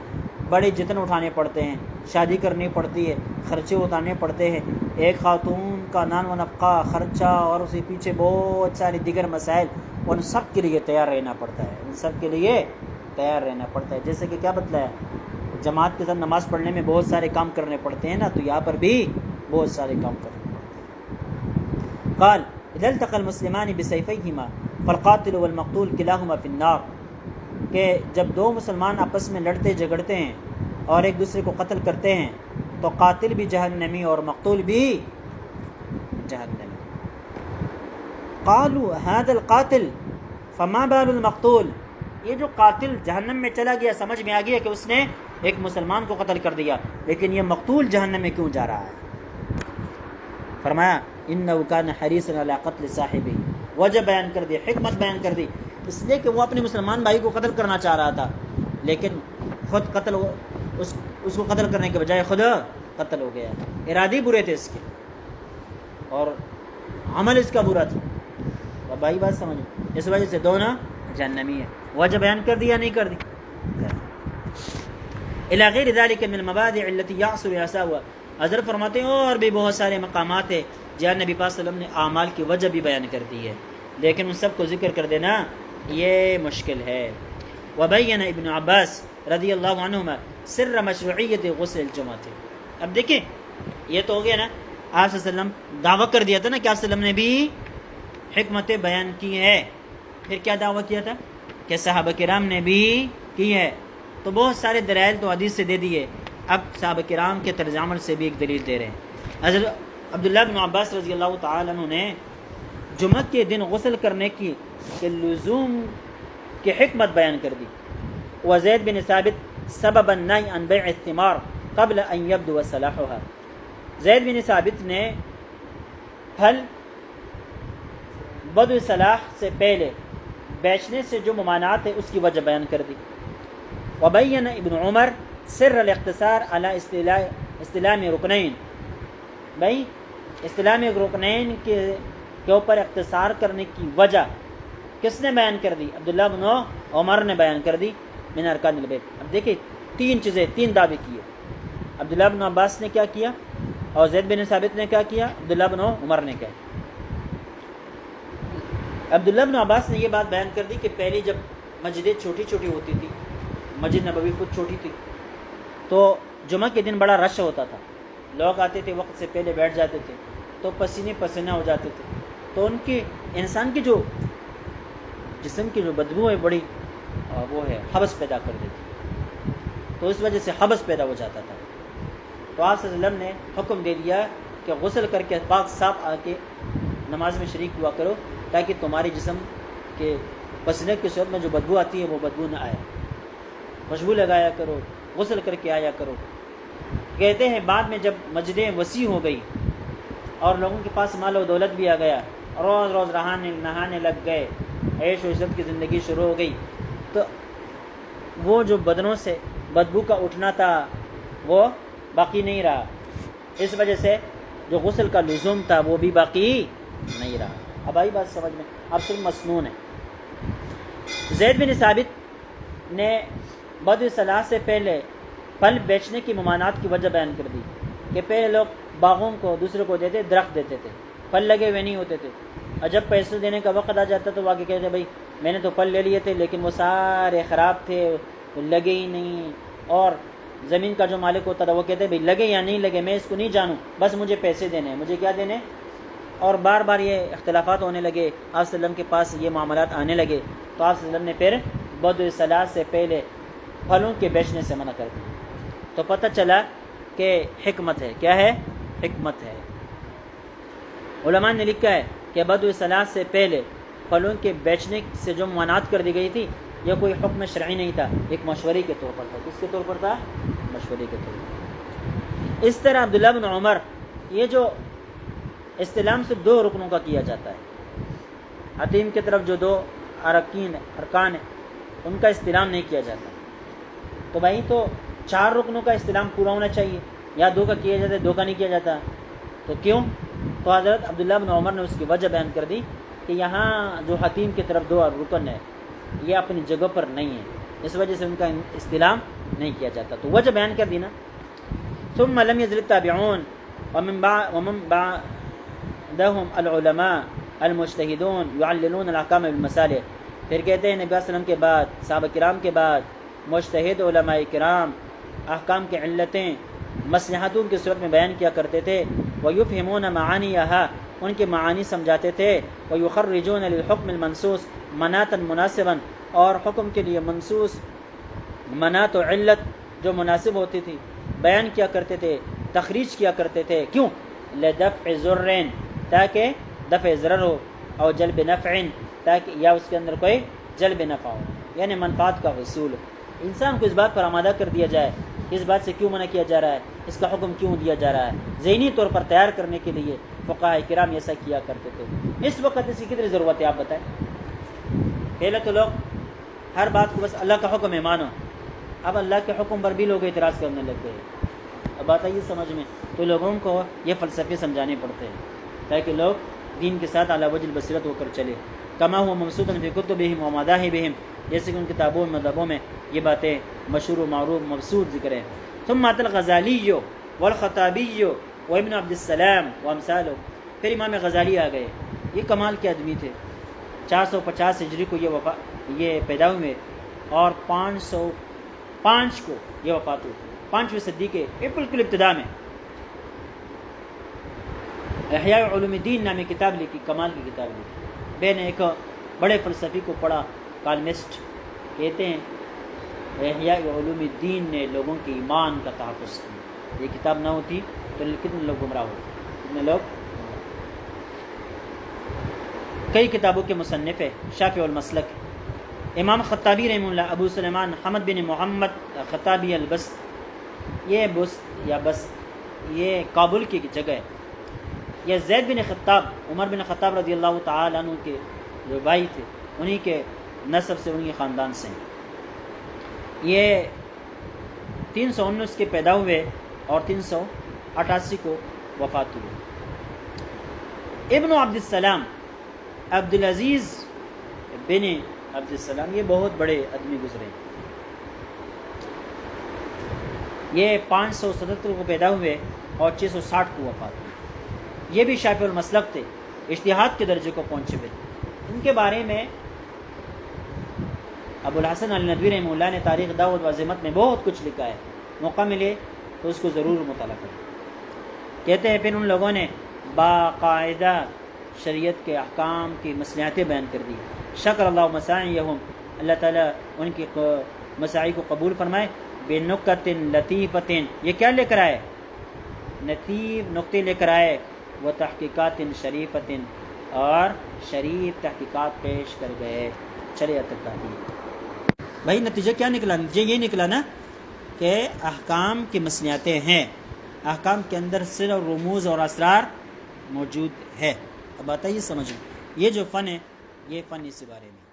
بڑے جتن اٹھانے پڑتے ہیں, شادی کرنی پڑتی ہے, خرچے اٹھانے پڑتے ہیں, ایک خاتون کا نان و نفقہ, خرچہ, اور اسی پیچھے بہت سارے دیگر مسائل, ان سب کے لیے تیار رہنا پڑتا ہے, ان سب کے لیے تیار رہنا پڑتا ہے. جیسے کہ کیا بتلایا, جماعت کے ساتھ نماز پڑھنے میں بہت سارے کام کرنے پڑتے ہیں نا, تو یہاں پر بھی بہت سارے کام کرنے پڑتے ہیں. قال اذا التقى المسلمان بسيفيهما فالقاتل والمقتول كلاهما في النار, کہ جب دو مسلمان آپس میں لڑتے جھگڑتے ہیں اور ایک دوسرے کو قتل کرتے ہیں تو قاتل بھی جہنمی اور مقتول بھی جہنمی. قالوا هذا القاتل فما بال المقتول, یہ جو قاتل جہنم میں چلا گیا, سمجھ میں آ گیا کہ اس نے ایک مسلمان کو قتل کر دیا, لیکن یہ مقتول جہنم میں کیوں جا رہا ہے؟ فرمایا انه كان حريصا على قتل صاحبه, وجہ بیان کر دی, حکمت بیان کر دی, اس لیے کہ وہ اپنے مسلمان بھائی کو قتل کرنا چاہ رہا تھا, لیکن خود قتل اس کو قتل کرنے کے بجائے خود قتل ہو گیا. ارادی برے تھے اس کے اور عمل اس کا برا تھا. بھائی بات سمجھو, اس وجہ سے دونوں جہنمی ہے. وجہ بیان کر دی یا نہیں کر دی؟ الی غیر ذلک من المبادئ التي يعصر يساوى, حضرت فرماتے ہیں اور بھی بہت سارے مقامات ہیں جہاں نبی پاک صلی اللہ علیہ وسلم نے اعمال کی وجہ بھی بیان کر دی ہے, لیکن ان سب کو ذکر کر دینا یہ مشکل ہے. وبین ابن عباس رضی اللہ عنہما سر مشروعیت غسل الجمعہ. اب دیکھیں, یہ تو ہو گیا نا, آپ صلی اللہ علیہ وسلم دعویٰ کر دیا تھا نا کہ آپ صلی اللہ علیہ وسلم نے بھی حکمتیں بیان کی ہے. پھر کیا دعویٰ کیا تھا کہ صحابہ کرام نے بھی کی ہے, تو بہت سارے دلائل تو حدیث سے دے دیے, اب صحابہ کرام کے طرز عمل سے بھی ایک دلیل دے رہے ہیں. حضرت عبداللہ بن عباس رضی اللہ تعالیٰ عنہ نے جمعہ کے دن غسل کرنے کی کے لزوم کی حکمت بیان کر دی. وزید بن ثابت سبب النہی عن بیع الثمار قبل ان یبدو صلاحها, زید بن ثابت نے پھل بدو صلاح سے پہلے بیچنے سے جو ممانعات ہے اس کی وجہ بیان کر دی. وبین ابن عمر سر الاختصار علی استلام رکنین, بھائی استلام رکنین کے اوپر اختصار کرنے کی وجہ کس نے بیان کر دی؟ عبداللہ بن عمر نے بیان کر دی من ارکان البیت. اب دیکھیں تین چیزیں, تین دعوے کیے. عبداللہ بن عباس نے کیا کیا, اور زید بن ثابت نے کیا کیا, عبداللہ بن عمر نے کیا. عبداللہ بن عباس نے یہ بات بیان کر دی کہ پہلے جب مسجدیں چھوٹی چھوٹی ہوتی تھی, مسجد نبوی خود چھوٹی تھی, تو جمعہ کے دن بڑا رش ہوتا تھا, لوگ آتے تھے وقت سے پہلے بیٹھ جاتے تھے, تو پسینے پسینہ ہو جاتے تھے, تو ان کی انسان کی جو جسم کی جو بدبو ہے بڑی وہ ہے حبس پیدا کر دیتی, تو اس وجہ سے حبس پیدا ہو جاتا تھا. تو آپ صلی اللہ علیہ وسلم نے حکم دے دیا کہ غسل کر کے پاک صاف آ کے نماز میں شریک ہوا کرو, تاکہ تمہاری جسم کے پسینے کی صورت میں جو بدبو آتی ہے وہ بدبو نہ آئے. خوشبو لگایا کرو, غسل کر کے آیا کرو. کہتے ہیں بعد میں جب مسجدیں وسیع ہو گئی اور لوگوں کے پاس مال و دولت بھی آ گیا, روز روز نہانے لگ گئے, عیش و عشرت کی زندگی شروع ہو گئی, تو وہ جو بدنوں سے بدبو کا اٹھنا تھا وہ باقی نہیں رہا. اس وجہ سے جو غسل کا لزوم تھا وہ بھی باقی نہیں رہا. اب آئی بات سمجھ میں, اب صرف مسنون ہے. زید بن ثابت نے بدو صلاح سے پہلے پھل بیچنے کی ممانعات کی وجہ بیان کر دی کہ پہلے لوگ باغوں کو دوسرے کو درخت دیتے تھے, پھل لگے ہوئے نہیں ہوتے تھے, اور جب پیسے دینے کا وقت آ جاتا تو وہ آگے کہتے بھائی میں نے تو پھل لے لیے تھے لیکن وہ سارے خراب تھے، لگے ہی نہیں، اور زمین کا جو مالک ہوتا تھا وہ کہتے بھائی لگے یا نہیں لگے میں اس کو نہیں جانوں، بس مجھے پیسے دینے ہیں، مجھے کیا دینے، اور بار بار یہ اختلافات ہونے لگے، آپ صلی اللہ علیہ وسلم کے پاس یہ معاملات آنے لگے، تو آپ صلی اللہ علیہ وسلم نے پھر بدء صلاۃ سے پہلے پھلوں کے بیچنے سے منع کر دیا۔ تو پتہ چلا کہ حکمت ہے، کیا ہے، حکمت ہے۔ علماء نے لکھا ہے کہ بدء صلاۃ سے پہلے پھلوں کے بیچنے سے جو ممانعت کر دی گئی تھی یہ کوئی حکم شرعی نہیں تھا، ایک مشورے کے طور پر تھا۔ کس کے طور پر تھا، مشورے کے طور پر۔ اس طرح عبداللہ بن عمر، یہ جو استلام سے دو رکنوں کا کیا جاتا ہے، حتیم کی طرف جو دو ارکان ہیں ان کا استلام نہیں کیا جاتا، تو بھائی تو 4 رکنوں کا استلام پورا ہونا چاہیے، یا 2 کا کیا جاتا ہے 2 کا نہیں کیا جاتا، تو کیوں؟ تو حضرت عبداللہ بن عمر نے اس کی وجہ بیان کر دی کہ یہاں جو حتیم کی طرف 2 رکن ہے یہ اپنی جگہ پر نہیں ہے، اس وجہ سے ان کا استلام نہیں کیا جاتا، تو وجہ بیان کر دی نا۔ ثم لم يزل التابعون ومن بعدهم العلماء المجتہدون يعللون الاحکام بالمصالح، پھر کہتے ہیں نبی صلی اللہ علیہ وسلم کے بعد، صحابہ کرام کے بعد مجتہد علماء کرام احکام کی علتیں مصلحتوں کی صورت میں بیان کیا کرتے تھے، وَيُفْهِمُونَ مَعَانِيَهَا، ان کے معانی سمجھاتے تھے، وَيُخَرِّجُونَ لِلْحُكْمِ الْمَنْصُوص مَنَاةً مُنَاسِبًا، اور حکم کے لیے منصوص منات و علت جو مناسب ہوتی تھی بیان کیا کرتے تھے، تخریج کیا کرتے تھے، کیوں؟ لِدَفْعِ ضُرٍّ، تاکہ دفع ضرر ہو، اور جلب نفع، تاکہ یا اس کے اندر کوئی جلب نفع ہو، یعنی منفعت کا حصول ہو۔ انسان کو اس بات پر آمادہ کر دیا جائے، اس بات سے کیوں منع کیا جا رہا ہے، اس کا حکم کیوں دیا جا رہا ہے، ذہنی طور پر تیار کرنے کے لیے فقہاء کرام ایسا کیا کرتے تھے۔ اس وقت اس کی کتنی ضرورت ہے آپ بتائیں؟ پہلے تو لوگ ہر بات کو بس اللہ کا حکم ہے مانو، اب اللہ کے حکم پر بھی لوگ اعتراض کرنے لگ گئے۔ اب بات آئی سمجھ میں، تو لوگوں کو یہ فلسفے سمجھانے پڑتے ہیں تاکہ لوگ دین کے ساتھ علی وجہ البصیرت ہو کر چلے، کما ہوا مبسوطا فی کتبہم و مذاہبہم، جیسے کہ ان کتابوں مذہبوں میں یہ باتیں مشہور و معروف مبسوط ذکر ہیں۔ ثم اتى الغزالی والخطابی وابن عبد السلام وامثالہ، پھر امام غزالی آ گئے، یہ کمال کے آدمی تھے، 450 ہجری کو یہ پیدا ہوئے اور 505 کو یہ وفات ہوئی، 5ویں صدی کے بالکل ابتدا میں۔ احیاء علوم الدین نامی کتاب لکھی، کمال کی کتاب لکھی۔ میں نے ایک بڑے فلسفی کو پڑھا، کالمسٹ، کہتے ہیں احیاء علوم الدین نے لوگوں کے ایمان کا تحفظ کیا، یہ کتاب نہ ہوتی تو کتنے لوگ گمراہ ہوتے، کتنے لوگ۔ کئی کتابوں کے مصنف ہے، شافعی المسلک، امام خطابی رحمہ اللہ، ابو سلیمان حمد بن محمد خطابی البست، یہ بست یہ کابل کی جگہ ہے۔ یہ زید بن خطاب، عمر بن خطاب رضی اللہ تعالیٰ عنہ کے جو بھائی تھے، انہی کے نسب سے، انہی خاندان سے۔ یہ 319 کے پیدا ہوئے اور 388 کو وفات ہوئی۔ ابن عبد السلام، عبدالعزیز بن عبد السلام، یہ بہت بڑے آدمی گزرے، یہ 577 کو پیدا ہوئے اور 660 کو وفات ہوئی۔ یہ بھی شافعی المسلک تھے، اجتہاد کے درجے کو پہنچے ہوئے۔ ان کے بارے میں ابو الحسن الندوی رحمہ اللہ نے تاریخ دعوت و عظمت میں بہت کچھ لکھا ہے، موقع ملے تو اس کو ضرور مطالعہ کریں۔ کہتے ہیں پھر ان لوگوں نے باقاعدہ شریعت کے احکام کی مصلحتیں بیان کر دی۔ شکر اللہ مساعیہم، اللہ تعالیٰ ان کی مساعی کو قبول فرمائے۔ بنکت لطیفۃ، یہ کیا لے کر آئے؟ لطیف نقطے لے کر آئے، وہ تحقیقات شریفۃ، اور شریف تحقیقات پیش کر گئے۔ چلے بھائی نتیجہ کیا نکلا؟ نتیجہ یہ نکلا نا کہ احکام کی مصلحتیں ہیں، احکام کے اندر سر اور رموز اور اسرار موجود ہے۔ اب آتا ہے یہ سمجھ، یہ جو فن ہے یہ فن اسی بارے میں۔